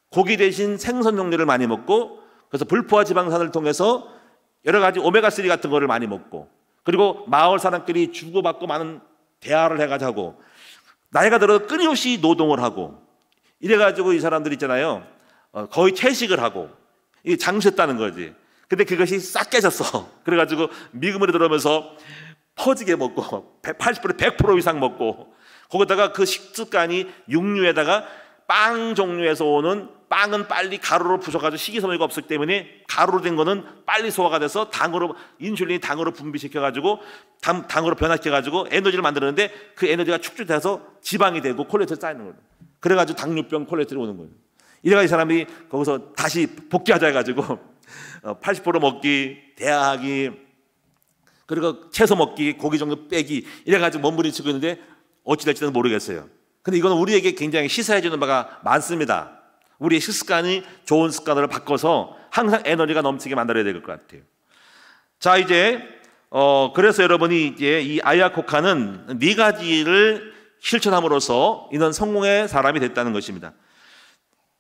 고기 대신 생선 종류를 많이 먹고, 그래서 불포화 지방산을 통해서 여러 가지 오메가3 같은 거를 많이 먹고, 그리고 마을 사람끼리 주고받고 많은 대화를 해가지고 하고, 나이가 들어서 끊임없이 노동을 하고, 이래가지고 이 사람들 있잖아요, 거의 채식을 하고 이게 장수했다는 거지. 근데 그것이 싹 깨졌어. 그래가지고 미금으로 들어오면서 퍼지게 먹고 80% 100% 이상 먹고, 거기다가 그 식습관이 육류에다가 빵 종류에서 오는, 빵은 빨리 가루로 부숴가지고 식이섬유가 없기 때문에 가루로 된 거는 빨리 소화가 돼서 당으로, 인슐린이 당으로 분비시켜가지고 당으로 변화시켜가지고 에너지를 만드는데, 그 에너지가 축적돼서 지방이 되고 콜레스테롤 쌓이는 거예요. 그래가지고 당뇨병, 콜레스테롤 오는 거예요. 이래가지고 이 사람이 거기서 다시 복귀하자 해가지고 80% 먹기, 대화하기, 그리고 채소 먹기, 고기 종류 빼기, 이래가지고 몸부림치고 있는데 어찌 될지는 모르겠어요. 근데 이거는 우리에게 굉장히 시사해 주는 바가 많습니다. 우리의 식습관이 좋은 습관으로 바꿔서 항상 에너지가 넘치게 만들어야 될 것 같아요. 자, 이제 그래서 여러분이 이제 이 아야코카는 4가지를 실천함으로써 이런 성공의 사람이 됐다는 것입니다.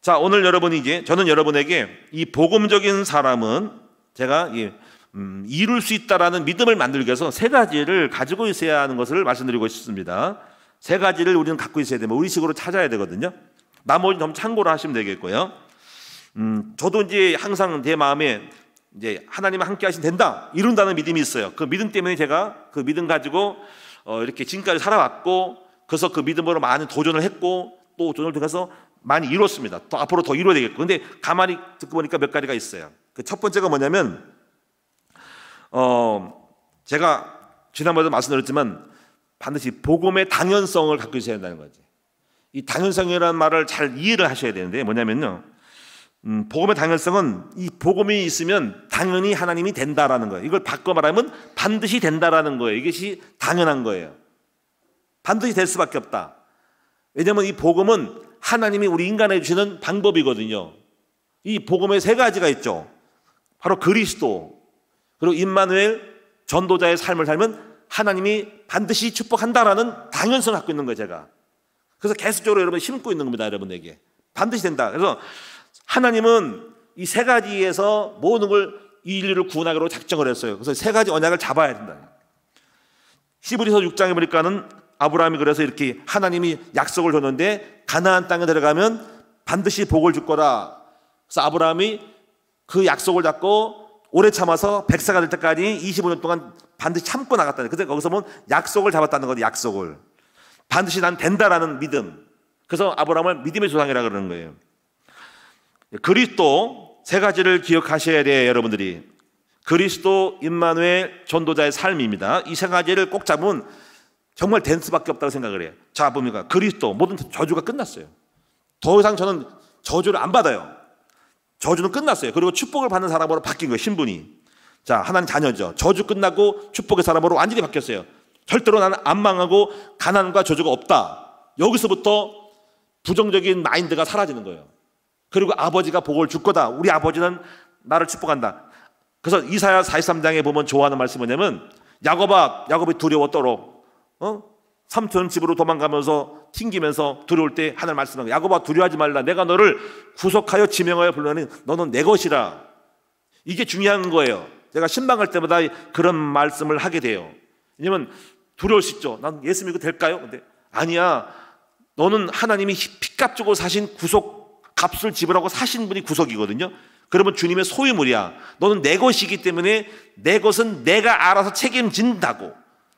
자, 오늘 여러분이 이제, 저는 여러분에게 이 복음적인 사람은 제가 이룰 수 있다라는 믿음을 만들기 위해서 3가지를 가지고 있어야 하는 것을 말씀드리고 싶습니다. 3가지를 우리는 갖고 있어야 되면 우리 식으로 찾아야 되거든요. 나머지 좀 참고를 하시면 되겠고요. 저도 이제 항상 제 마음에 이제 하나님과 함께 하시면 된다, 이룬다는 믿음이 있어요. 그 믿음 때문에 제가 그 믿음 가지고 이렇게 지금까지 살아왔고, 그래서 그 믿음으로 많은 도전을 했고, 또 도전을 통해서 많이 이뤘습니다. 또 앞으로 더 이뤄야 되겠고. 근데 가만히 듣고 보니까 몇 가지가 있어요. 그 첫 번째가 뭐냐면, 제가 지난번에도 말씀드렸지만 반드시 복음의 당연성을 갖고 있어야 한다는 거지. 이 당연성이라는 말을 잘 이해를 하셔야 되는데, 뭐냐면요, 복음의 당연성은 이 복음이 있으면 당연히 하나님이 된다라는 거예요. 이걸 바꿔 말하면 반드시 된다라는 거예요. 이것이 당연한 거예요. 반드시 될 수밖에 없다. 왜냐하면 이 복음은 하나님이 우리 인간에 주시는 방법이거든요. 이 복음의 3가지가 있죠. 바로 그리스도, 그리고 임마누엘, 전도자의 삶을 살면 하나님이 반드시 축복한다라는 당연성을 갖고 있는 거예요, 제가. 그래서 계속적으로 여러분 심고 있는 겁니다, 여러분에게. 반드시 된다. 그래서 하나님은 이 3가지에서 모든 걸, 이 인류를 구원하기로 작정을 했어요. 그래서 3가지 언약을 잡아야 된다. 히브리서 6장에 보니까는 아브라함이 그래서 이렇게 하나님이 약속을 줬는데, 가나안 땅에 들어가면 반드시 복을 줄 거라. 그래서 아브라함이 그 약속을 잡고 오래 참아서 100세가 될 때까지 25년 동안 반드시 참고 나갔다는. 그래서 거기서 보면 약속을 잡았다는 거죠. 약속을. 반드시 난 된다라는 믿음. 그래서 아브라함을 믿음의 조상이라고 그러는 거예요. 그리스도 3가지를 기억하셔야 돼요, 여러분들이. 그리스도, 임마누엘, 전도자의 삶입니다. 이 3가지를 꼭 잡으면 정말 된 수밖에 없다고 생각을 해요. 자, 뭡니까? 그리스도, 모든 저주가 끝났어요. 더 이상 저는 저주를 안 받아요. 저주는 끝났어요. 그리고 축복을 받는 사람으로 바뀐 거예요, 신분이. 자, 하나님 자녀죠. 저주 끝나고 축복의 사람으로 완전히 바뀌었어요. 절대로 나는 안 망하고 가난과 저주가 없다. 여기서부터 부정적인 마인드가 사라지는 거예요. 그리고 아버지가 복을 줄 거다. 우리 아버지는 나를 축복한다. 그래서 이사야 43장에 보면 좋아하는 말씀이 뭐냐면, 야곱이 두려워 떨어. 삼촌 집으로 도망가면서 튕기면서 두려울 때 하나님 말씀하는 거예요. 야곱아, 두려워하지 말라. 내가 너를 구속하여 지명하여 불러내니 너는 내 것이라. 이게 중요한 거예요. 제가 신방할 때마다 그런 말씀을 하게 돼요. 왜냐면 두려울 수 있죠. 난 예수 믿고 될까요? 근데 아니야, 너는 하나님이 피값 주고 사신 구속 값을 지불하고 사신 분이 구속이거든요. 그러면 주님의 소유물이야. 너는 내 것이기 때문에 내 것은 내가 알아서 책임진다고.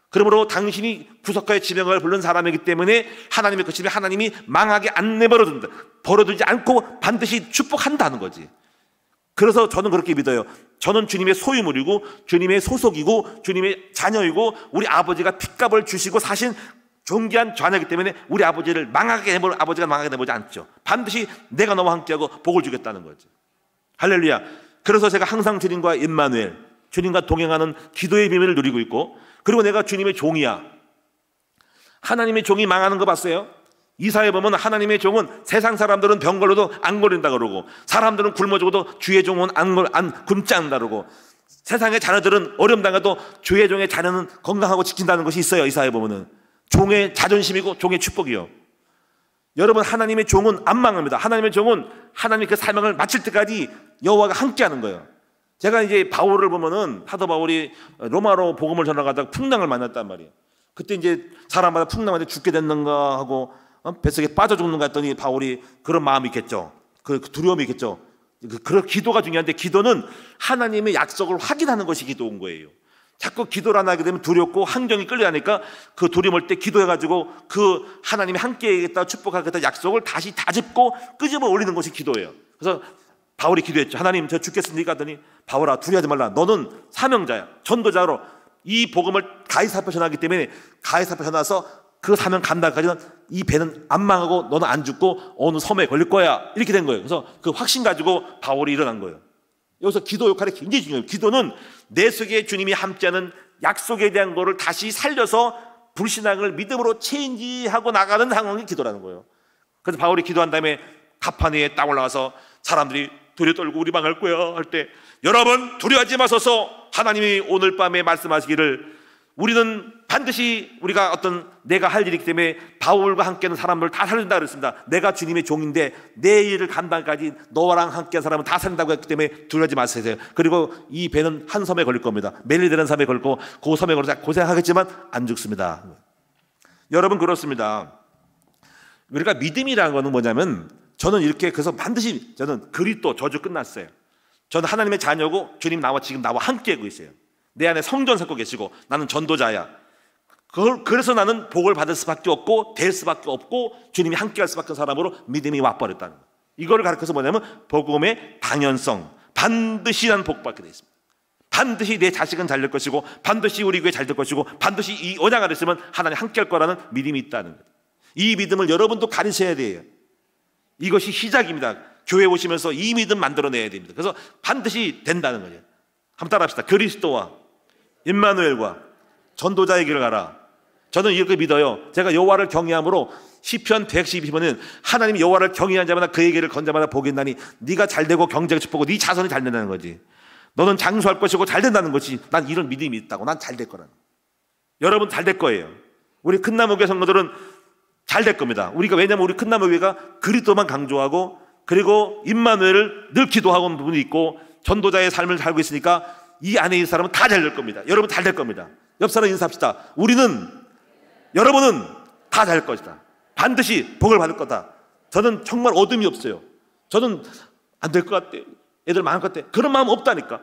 그러므로 당신이 구속하여 지명을 부른 사람이기 때문에 하나님의 것이면 하나님이 망하게 안 내버려둔다. 버려두지 않고 반드시 축복한다는 거지. 그래서 저는 그렇게 믿어요. 저는 주님의 소유물이고 주님의 소속이고 주님의 자녀이고 우리 아버지가 핏값을 주시고 사신 존귀한 자녀이기 때문에 우리 아버지가 망하게 내버리지 않죠. 반드시 내가 너와 함께하고 복을 주겠다는 거죠. 할렐루야. 그래서 제가 항상 주님과 임마누엘, 주님과 동행하는 기도의 비밀을 누리고 있고, 그리고 내가 주님의 종이야. 하나님의 종이 망하는 거 봤어요? 이사야 보면 하나님의 종은 세상 사람들은 병 걸려도 안 걸린다 그러고, 사람들은 굶어 죽어도 주의 종은 안 굶지 않는다 그러고, 세상의 자녀들은 어려움 당해도 주의 종의 자녀는 건강하고 지킨다는 것이 있어요. 이사야 보면은 종의 자존심이고 종의 축복이요. 여러분, 하나님의 종은 안 망합니다. 하나님의 종은 하나님의 그 사명을 마칠 때까지 여호와가 함께하는 거예요. 제가 이제 바울을 보면은 사도 바울이 로마로 복음을 전하다가 풍랑을 만났단 말이에요. 그때 이제 사람마다 풍랑한테 죽게 됐는가 하고 뱃속에 빠져 죽는가 했더니 바울이 그런 마음이 있겠죠. 그 두려움이 있겠죠. 그런 기도가 중요한데, 기도는 하나님의 약속을 확인하는 것이 기도인 거예요. 자꾸 기도를 안 하게 되면 두렵고 환경이 끌려가니까 그 두려움을 때 기도해가지고 그 하나님이 함께하겠다, 축복하겠다 약속을 다시 다집고 끄집어 올리는 것이 기도예요. 그래서 바울이 기도했죠. 하나님, 저 죽겠습니까? 하더니 바울아, 두려워하지 말라. 너는 사명자야, 전도자로 이 복음을 가이사표 전하기 때문에 가이사표 전하서 그 사명 감당까지는 이 배는 안 망하고 너는 안 죽고 어느 섬에 걸릴 거야. 이렇게 된 거예요. 그래서 그 확신 가지고 바울이 일어난 거예요. 여기서 기도 역할이 굉장히 중요해요. 기도는 내 속에 주님이 함께하는 약속에 대한 거를 다시 살려서 불신앙을 믿음으로 체인지하고 나가는 상황이 기도라는 거예요. 그래서 바울이 기도한 다음에 가판위에 딱 올라가서 사람들이 두려 떨고 우리 망할 거야 할 때, 여러분 두려워하지 마소서. 하나님이 오늘 밤에 말씀하시기를 우리는 반드시 우리가 어떤 내가 할 일이기 때문에 바울과 함께하는 사람을 다 살린다 그랬습니다. 내가 주님의 종인데 내 일을 감당까지 너랑 함께한 사람은 다 살린다고 했기 때문에 두려워하지 마세요. 그리고 이 배는 한 섬에 걸릴 겁니다. 멜리데라는 섬에 걸고 그 섬에 걸려서 고생하겠지만 안 죽습니다. 여러분, 그렇습니다. 우리가 믿음이라는 거는 뭐냐면, 저는 이렇게, 그래서 반드시 저는 그리스도 저주 끝났어요. 저는 하나님의 자녀고 주님 지금 나와 함께하고 있어요. 내 안에 성전 섞고 계시고 나는 전도자야. 그래서 나는 복을 받을 수밖에 없고 될 수밖에 없고 주님이 함께할 수밖에 없는 사람으로 믿음이 와버렸다는 거예요. 이거를 가르쳐서 뭐냐면 복음의 당연성, 반드시 나는 복받게 되어 있습니다. 반드시 내 자식은 잘 될 것이고 반드시 우리 교회 잘 될 것이고 반드시 이 언약 안에 있으면 하나님 함께할 거라는 믿음이 있다는 거예요. 이 믿음을 여러분도 가르쳐야 돼요. 이것이 시작입니다. 교회 오시면서 이 믿음 만들어내야 됩니다. 그래서 반드시 된다는 거예요. 한번 따라합시다. 그리스도와 임마누엘과 전도자의 길을 가라. 저는 이렇게 믿어요. 제가 여호와를 경외함으로 시편 112번은 하나님이 여호와를 경외한 자마다 그의 길을 건 자마다 복이 있나니, 네가 잘되고 경제가 축복하고 네 자손이 잘 된다는 거지. 너는 장수할 것이고 잘 된다는 거지. 난 이런 믿음이 있다고. 난 잘 될 거라는. 여러분 잘 될 거예요. 우리 큰나무교회 성도들은 잘 될 겁니다. 왜냐면 우리 큰나무교회가 그리스도만 강조하고 그리고 임마누엘을 늘 기도하고 있는 부분이 있고 전도자의 삶을 살고 있으니까 이 안에 있는 사람은 다 잘 될 겁니다. 여러분 잘 될 겁니다. 옆 사람 인사합시다. 여러분은 다 잘 것이다. 반드시 복을 받을 거다. 저는 정말 어둠이 없어요. 저는 안 될 것 같아. 애들 망할 것 같아. 그런 마음 없다니까.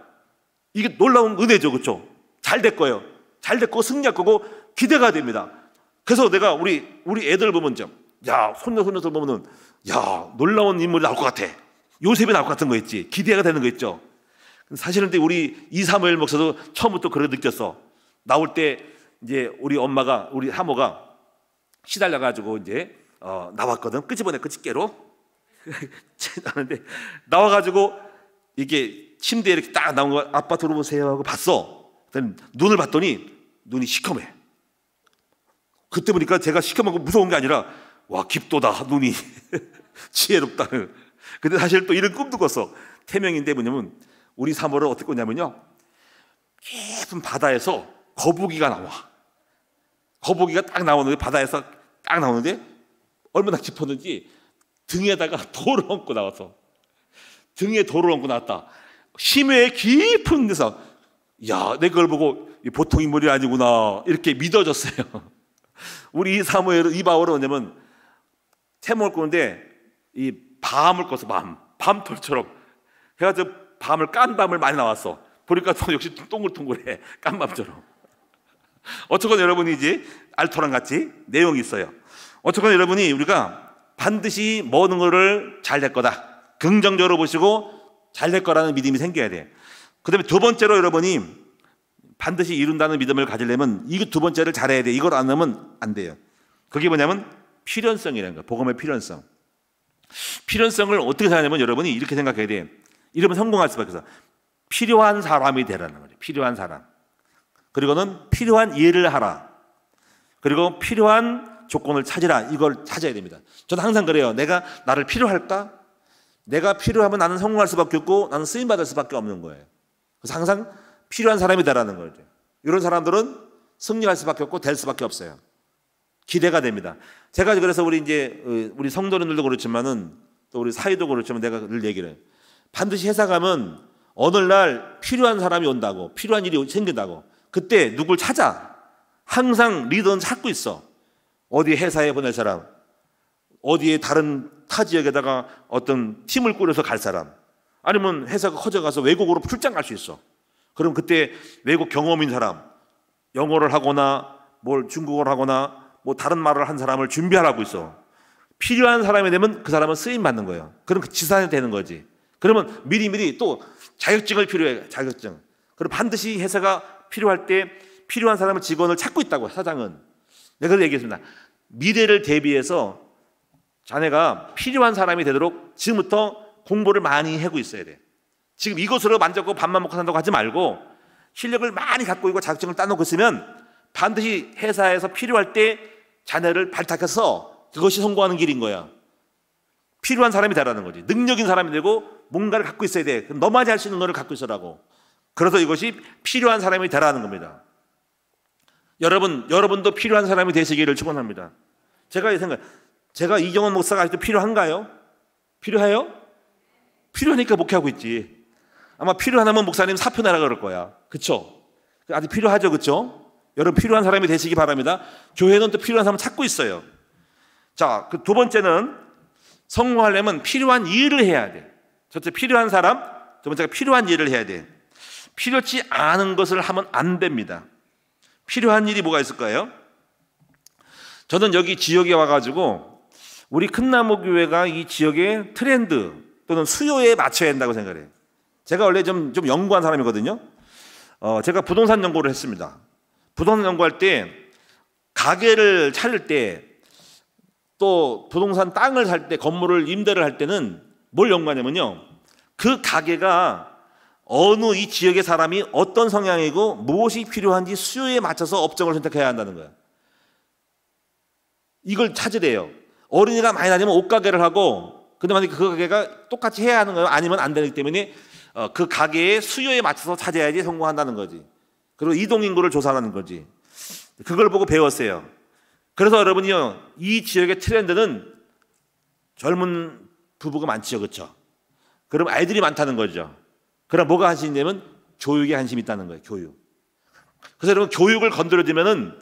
이게 놀라운 은혜죠. 그렇죠? 잘 될 거예요. 잘 될 거고 승리할 거고 기대가 됩니다. 그래서 내가 우리 애들 보면 손녀들 보면은 놀라운 인물이 나올 것 같아. 요셉이 나올 것 같은 거 있지. 기대가 되는 거 있죠. 사실은 우리 이사무엘 목사도 처음부터 그렇게 느꼈어. 나올 때 이제 우리 사모가 시달려가지고 이제 나왔거든. 끄집어냈고 집게로. 하는데 나와가지고 이게 침대에 이렇게 딱 나온 거, 아빠 들어보세요 하고 봤어. 눈을 봤더니 눈이 시커매. 그때 보니까 제가 시커멓고 무서운 게 아니라 와, 깊도다 눈이. 지혜롭다는. 근데 사실 또 이런 꿈도 꿨어. 태명인데 뭐냐면 우리 사모를 어떻게 꿨냐면요, 깊은 바다에서 거북이가 나와. 거북이가 딱 나오는데, 바다에서 딱 나오는데 얼마나 깊었는지 등에다가 돌을 얹고 나와서, 등에 돌을 얹고 나왔다. 심해 깊은 데서, 내가 그걸 보고 보통 인물이 아니구나 이렇게 믿어졌어요. 우리 이 바울은 뭐냐면 태몽을 꾸는데 이 밤을 꿔서 밤톨처럼 해가지고 깐 밤을 많이 나왔어. 보니까 또 역시 동글동글해. 깐 밤처럼. 어쨌건 여러분이 이제 알토랑 같이 내용이 있어요. 어쨌건 여러분이 우리가 반드시 모든 것을 잘 될 거다. 긍정적으로 보시고 잘 될 거라는 믿음이 생겨야 돼. 그 다음에 두 번째로 여러분이 반드시 이룬다는 믿음을 가지려면 이 두 번째를 잘해야 돼. 이걸 안 하면 안 돼요. 그게 뭐냐면 필연성이라는 거예요. 복음의 필연성. 필연성을 어떻게 생각하냐면 여러분이 이렇게 생각해야 돼. 이러면 성공할 수밖에 없어. 필요한 사람이 되라는 거죠. 필요한 사람. 그리고는 필요한 일을 하라. 그리고 필요한 조건을 찾으라. 이걸 찾아야 됩니다. 저는 항상 그래요. 내가 나를 필요할까? 내가 필요하면 나는 성공할 수밖에 없고 나는 쓰임받을 수밖에 없는 거예요. 그래서 항상 필요한 사람이 되라는 거죠. 이런 사람들은 승리할 수밖에 없고 될 수밖에 없어요. 기대가 됩니다. 제가 그래서 우리 성도님들도 그렇지만은 또 우리 사회도 그렇지만 내가 늘 얘기를 해요. 반드시 회사 가면 어느 날 필요한 사람이 온다고, 필요한 일이 생긴다고. 그때 누굴 찾아. 항상 리더는 찾고 있어. 어디 회사에 보낼 사람, 어디에 다른 타 지역에다가 어떤 팀을 꾸려서 갈 사람, 아니면 회사가 커져가서 외국으로 출장 갈 수 있어. 그럼 그때 외국 경험인 사람, 영어를 하거나 뭘 중국어를 하거나 뭐 다른 말을 한 사람을 준비하라고 있어. 필요한 사람이 되면 그 사람은 쓰임 받는 거예요. 그럼 그 지산이 되는 거지. 그러면 미리미리 또 자격증을 필요해. 자격증. 그럼 반드시 회사가 필요할 때 필요한 사람을 직원을 찾고 있다고. 사장은. 내가 얘기했습니다. 미래를 대비해서 자네가 필요한 사람이 되도록 지금부터 공부를 많이 하고 있어야 돼. 지금 이것으로 만족하고 밥만 먹고 산다고 하지 말고 실력을 많이 갖고 있고 자격증을 따놓고 있으면 반드시 회사에서 필요할 때 자네를 발탁해서 그것이 성공하는 길인 거야. 필요한 사람이 되라는 거지. 능력인 사람이 되고 뭔가를 갖고 있어야 돼. 그럼 너만이 할 수 있는 것을 갖고 있으라고. 그래서 이것이 필요한 사람이 되라는 겁니다. 여러분도 필요한 사람이 되시기를 축원합니다. 제가 이경원 목사가 아직도 필요한가요? 필요해요? 필요하니까 목회하고 있지. 아마 필요하다면 목사님 사표 내라 그럴 거야. 그쵸? 아직 필요하죠, 그쵸? 여러분 필요한 사람이 되시기 바랍니다. 교회는 또 필요한 사람 찾고 있어요. 자, 그 두 번째는 성공하려면 필요한 일을 해야 돼. 첫째 필요한 사람, 두 번째가 필요한 일을 해야 돼. 필요치 않은 것을 하면 안 됩니다. 필요한 일이 뭐가 있을까요? 저는 여기 지역에 와가지고 우리 큰나무교회가 이 지역의 트렌드 또는 수요에 맞춰야 한다고 생각해요. 제가 원래 좀 연구한 사람이거든요. 제가 부동산 연구를 했습니다. 부동산 연구할 때 가게를 차릴 때 또 부동산 땅을 살 때 건물을 임대를 할 때는 뭘 연구하냐면요. 그 가게가 어느 이 지역의 사람이 어떤 성향이고 무엇이 필요한지 수요에 맞춰서 업종을 선택해야 한다는 거예요. 이걸 찾으래요. 어린이가 많이 다니면 옷가게를 하고 근데 만약에 그 가게가 똑같이 해야 하는 거예요. 아니면 안 되기 때문에 그 가게의 수요에 맞춰서 찾아야지 성공한다는 거지. 그리고 이동인구를 조사하는 거지. 그걸 보고 배웠어요. 그래서 여러분이요, 이 지역의 트렌드는 젊은 부부가 많죠, 그렇죠? 그럼 아이들이 많다는 거죠. 그럼 뭐가 한심이 되면 교육에 한심이 있다는 거예요. 교육. 그래서 여러분 교육을 건드리면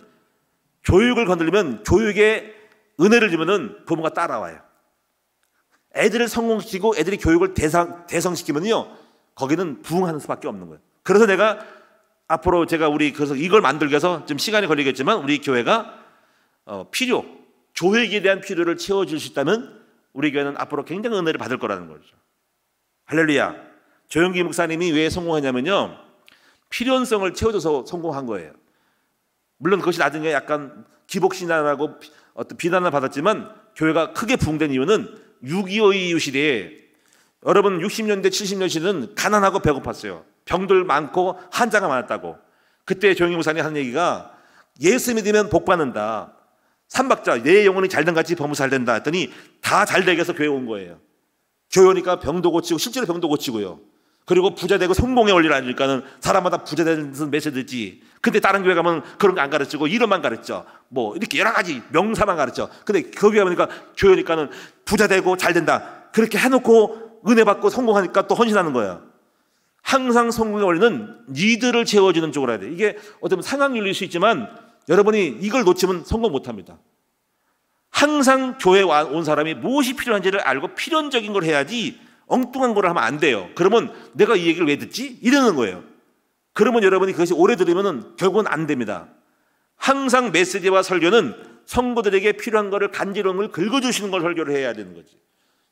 교육에 은혜를 주면은 부모가 따라와요. 애들을 성공시키고 애들이 교육을 대성시키면요, 거기는 부흥하는 수밖에 없는 거예요. 그래서 내가 앞으로 그래서 이걸 만들기 위해서 좀 시간이 걸리겠지만 우리 교회가 교육에 대한 필요를 채워줄 수 있다면 우리 교회는 앞으로 굉장히 은혜를 받을 거라는 거죠. 할렐루야. 조영기 목사님이 왜 성공했냐면요, 필연성을 채워줘서 성공한 거예요. 물론 그것이 나중에 약간 기복신앙하고 어떤 비난을 받았지만 교회가 크게 부흥된 이유는 6.25 이후 시대에 여러분 60년대 70년 시대는 가난하고 배고팠어요. 병들 많고 환자가 많았다고. 그때 조영기 목사님이 하는 얘기가 예수 믿으면 복 받는다. 삼박자 내 영혼이 잘된 같이 범무 잘 된다 했더니 다 잘 되게 해서 교회 온 거예요. 교회 오니까 병도 고치고 실제로 병도 고치고요. 그리고 부자 되고 성공의 원리를 알니까는 사람마다 부자 되는 메시지지. 근데 다른 교회 가면 그런 거 안 가르치고 이런만 가르쳐. 뭐 이렇게 여러 가지 명사만 가르쳐. 근데 거기 가보니까 교회 오니까는 부자 되고 잘 된다. 그렇게 해놓고 은혜 받고 성공하니까 또 헌신하는 거야. 항상 성공의 원리는 니들을 채워주는 쪽으로 해야 돼. 이게 어쩌면 상황일일 수 있지만 여러분이 이걸 놓치면 성공 못합니다. 항상 교회에 온 사람이 무엇이 필요한지를 알고 필연적인 걸 해야지 엉뚱한 걸 하면 안 돼요. 그러면 내가 이 얘기를 왜 듣지? 이러는 거예요. 그러면 여러분이 그것이 오래 들으면 결국은 안 됩니다. 항상 메시지와 설교는 성도들에게 필요한 것을 간지러운 걸 긁어주시는 걸 설교를 해야 되는 거지.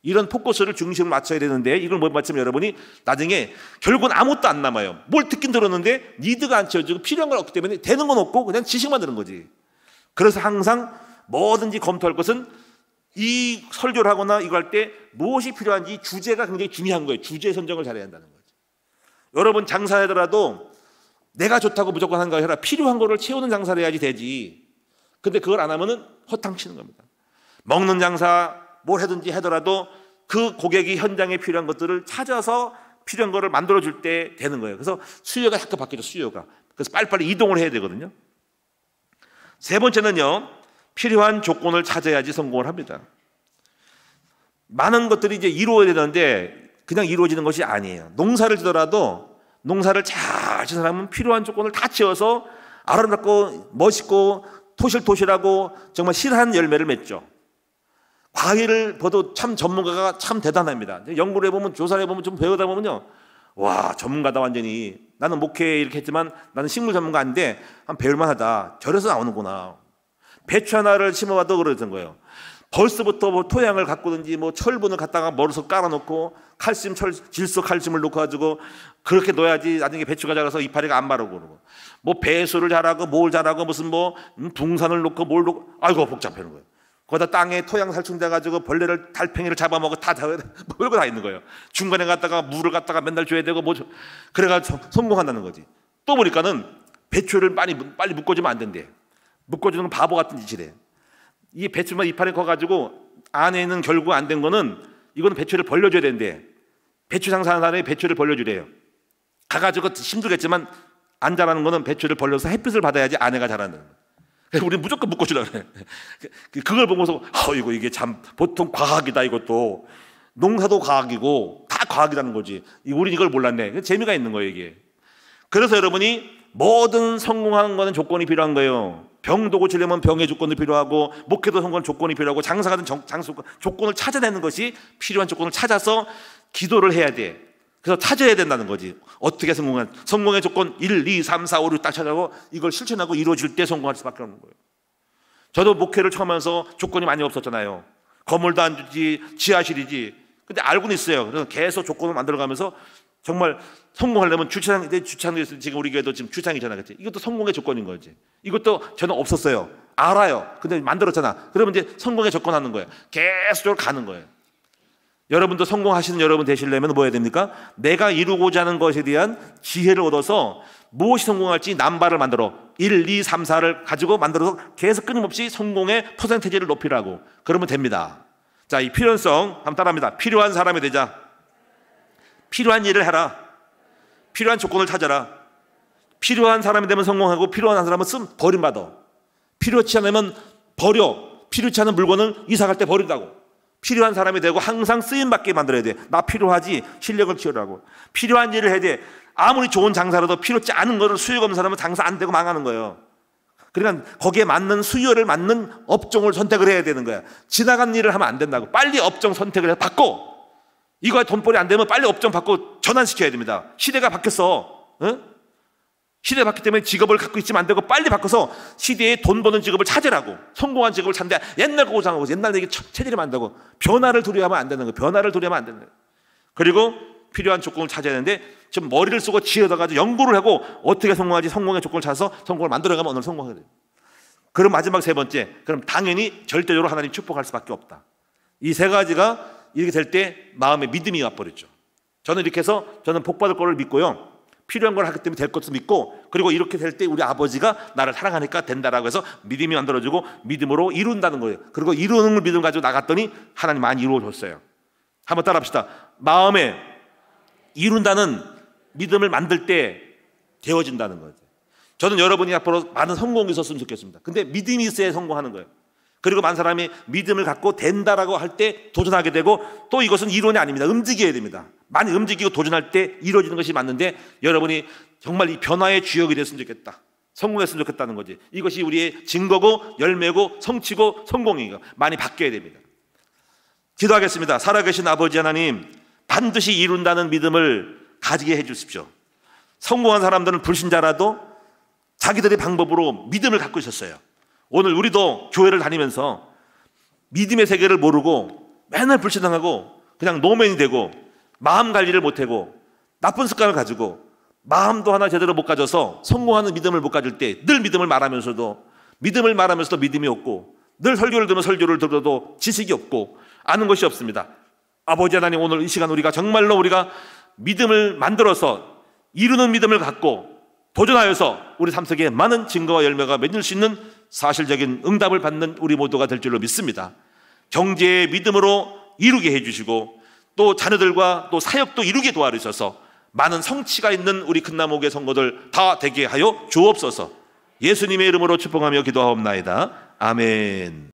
이런 포커스를 중심을 맞춰야 되는데 이걸 못 맞추면 여러분이 나중에 결국은 아무것도 안 남아요. 뭘 듣긴 들었는데 니드가 안 채워지고 필요한 건 없기 때문에 되는 건 없고 그냥 지식만 들은 거지. 그래서 항상 뭐든지 검토할 것은 이 설교를 하거나 이거 할 때 무엇이 필요한지 주제가 굉장히 중요한 거예요. 주제 선정을 잘해야 한다는 거죠. 여러분 장사하더라도 내가 좋다고 무조건 하는 거 아니라 필요한 거를 채우는 장사를 해야지 되지. 근데 그걸 안 하면은 허탕치는 겁니다. 먹는 장사 뭘 하든지 하더라도 그 고객이 현장에 필요한 것들을 찾아서 필요한 거를 만들어줄 때 되는 거예요. 그래서 수요가 자꾸 바뀌죠. 수요가. 그래서 빨리빨리 이동을 해야 되거든요. 세 번째는요, 필요한 조건을 찾아야지 성공을 합니다. 많은 것들이 이제 이루어야 되는데 그냥 이루어지는 것이 아니에요. 농사를 지더라도 농사를 잘 지는 사람은 필요한 조건을 다 채워서 아름답고 멋있고 토실토실하고 정말 실한 열매를 맺죠. 과일을 봐도 참 전문가가 참 대단합니다. 연구를 해보면, 조사를 해보면, 좀 배우다 보면요, 와, 전문가다 완전히. 나는 목회 이렇게 했지만 나는 식물 전문가 아닌데 한 배울만하다. 저래서 나오는구나. 배추 하나를 심어봐도 그러던 거예요. 벌써부터 뭐 토양을 가꾸든지 뭐 철분을 갖다가 머리서 깔아놓고 칼슘, 질소 칼슘을 놓고가지고 그렇게 넣어야지 나중에 배추가 자라서 이파리가 안 마르고 그러고, 뭐 배수를 잘하고 뭘 잘하고 무슨 뭐 붕산을 놓고 뭘 놓고, 아이고 복잡해는 거예요. 거기다 땅에 토양 살충돼가지고 벌레를, 달팽이를 잡아먹고 다 별거 다 있는 거예요. 중간에 갔다가 물을 갖다가 맨날 줘야 되고 뭐 그래가지고 성공한다는 거지. 또 보니까는 배추를 빨리 묶어주면 안 된대. 묶어주는 건 바보 같은 짓이래. 이 배추만 이파리 커가지고 안에 있는 결국 안 된 거는 이거는 배추를 벌려줘야 된대. 배추 장사하는 사람이 배추를 벌려주래요. 가가지고 힘들겠지만 안 자라는 거는 배추를 벌려서 햇빛을 받아야지 안에가 자라는 거예요. 우리는 무조건 묶어주라 그래. 그걸 보고서 이게 참 보통 과학이다. 이것도 농사도 과학이고 다 과학이라는 거지. 우린 이걸 몰랐네. 재미가 있는 거예요 이게. 그래서 여러분이 뭐든 성공하는 거는 조건이 필요한 거예요. 병도 고치려면 병의 조건이 필요하고, 목회도 성공하는 조건이 필요하고, 장사가든 조건을 찾아내는 것이, 필요한 조건을 찾아서 기도를 해야 돼. 그래서 찾아야 된다는 거지. 어떻게 성공의 조건 1, 2, 3, 4, 5, 6 딱 찾아가고 이걸 실천하고 이루어질 때 성공할 수밖에 없는 거예요. 저도 목회를 처음 하면서 조건이 많이 없었잖아요. 건물도 안 주지, 지하실이지. 근데 알고는 있어요. 그래서 계속 조건을 만들어가면서 정말 성공하려면 주차장, 지금 우리 교회도 지금 주차장이잖아. 그치? 이것도 성공의 조건인 거지. 이것도 저는 없었어요. 알아요. 근데 만들었잖아. 그러면 이제 성공의 조건 하는 거예요. 계속적으로 가는 거예요. 여러분도 성공하시는 여러분 되시려면 뭐 해야 됩니까? 내가 이루고자 하는 것에 대한 지혜를 얻어서 무엇이 성공할지 남발을 만들어 1, 2, 3, 4를 가지고 만들어서 계속 끊임없이 성공의 퍼센테이지를 높이라고. 그러면 됩니다. 자, 이 필요성 한번 따라합니다. 필요한 사람이 되자. 필요한 일을 해라. 필요한 조건을 찾아라. 필요한 사람이 되면 성공하고, 필요한 사람은 버림받아. 필요치 않으면 버려. 필요치 않은 물건을 이사 갈 때 버린다고. 필요한 사람이 되고 항상 쓰임받게 만들어야 돼. 나 필요하지, 실력을 키우라고. 필요한 일을 해야 돼. 아무리 좋은 장사라도 필요치 않은 거를 수요가 없는 사람은 장사 안 되고 망하는 거예요. 그러니까 거기에 맞는 수요를 맞는 업종을 선택을 해야 되는 거야. 지나간 일을 하면 안 된다고. 빨리 업종 선택을 해. 바꿔. 이거에 돈벌이 안 되면 빨리 업종 바꿔 전환시켜야 됩니다. 시대가 바뀌었어. 응? 시대가 바뀌기 때문에 직업을 갖고 있으면 안 되고 빨리 바꿔서 시대에 돈 버는 직업을 찾으라고. 성공한 직업을 찾는데 옛날 거 고장하고 옛날 얘기 체질이면 안 되고, 변화를 두려워하면 안 되는 거예요. 변화를 두려워하면 안 되는 거예요. 그리고 필요한 조건을 찾아야 되는데 지금 머리를 쓰고 지혜다가 연구를 하고 어떻게 성공하지, 성공의 조건을 찾아서 성공을 만들어가면 오늘 성공하게 돼요. 그럼 마지막 세 번째, 그럼 당연히 절대적으로 하나님 축복할 수밖에 없다. 이 세 가지가 이렇게 될 때 마음에 믿음이 와버렸죠. 저는 이렇게 해서 저는 복받을 거를 믿고요, 필요한 걸 하기 때문에 될 것도 믿고, 그리고 이렇게 될 때 우리 아버지가 나를 사랑하니까 된다라고 해서 믿음이 만들어지고 믿음으로 이룬다는 거예요. 그리고 이루는 걸 믿음 가지고 나갔더니 하나님 많이 이루어줬어요. 한번 따라합시다. 마음에 이룬다는 믿음을 만들 때 되어진다는 거죠. 저는 여러분이 앞으로 많은 성공이 있었으면 좋겠습니다. 근데 믿음이 있어야 성공하는 거예요. 그리고 많은 사람이 믿음을 갖고 된다라고 할 때 도전하게 되고, 또 이것은 이론이 아닙니다. 움직여야 됩니다. 많이 움직이고 도전할 때 이루어지는 것이 맞는데, 여러분이 정말 이 변화의 주역이 됐으면 좋겠다. 성공했으면 좋겠다는 거지. 이것이 우리의 증거고 열매고 성취고 성공이고 많이 바뀌어야 됩니다. 기도하겠습니다. 살아계신 아버지 하나님, 반드시 이룬다는 믿음을 가지게 해 주십시오. 성공한 사람들은 불신자라도 자기들의 방법으로 믿음을 갖고 있었어요. 오늘 우리도 교회를 다니면서 믿음의 세계를 모르고 맨날 불신앙하고 그냥 노맨이 되고 마음 관리를 못하고 나쁜 습관을 가지고 마음도 하나 제대로 못 가져서 성공하는 믿음을 못 가질 때 늘 믿음을 말하면서도 믿음이 없고 늘 설교를 들으면 설교를 들어도 지식이 없고 아는 것이 없습니다. 아버지 하나님, 오늘 이 시간 우리가 정말로 우리가 믿음을 만들어서 이루는 믿음을 갖고 도전하여서 우리 삶 속에 많은 증거와 열매가 맺을 수 있는 사실적인 응답을 받는 우리 모두가 될 줄로 믿습니다. 경제의 믿음으로 이루게 해주시고 또 자녀들과 또 사역도 이루게 도와주셔서 많은 성취가 있는 우리 큰나무교회 성도들 다 되게 하여 주옵소서. 예수님의 이름으로 축복하며 기도하옵나이다. 아멘.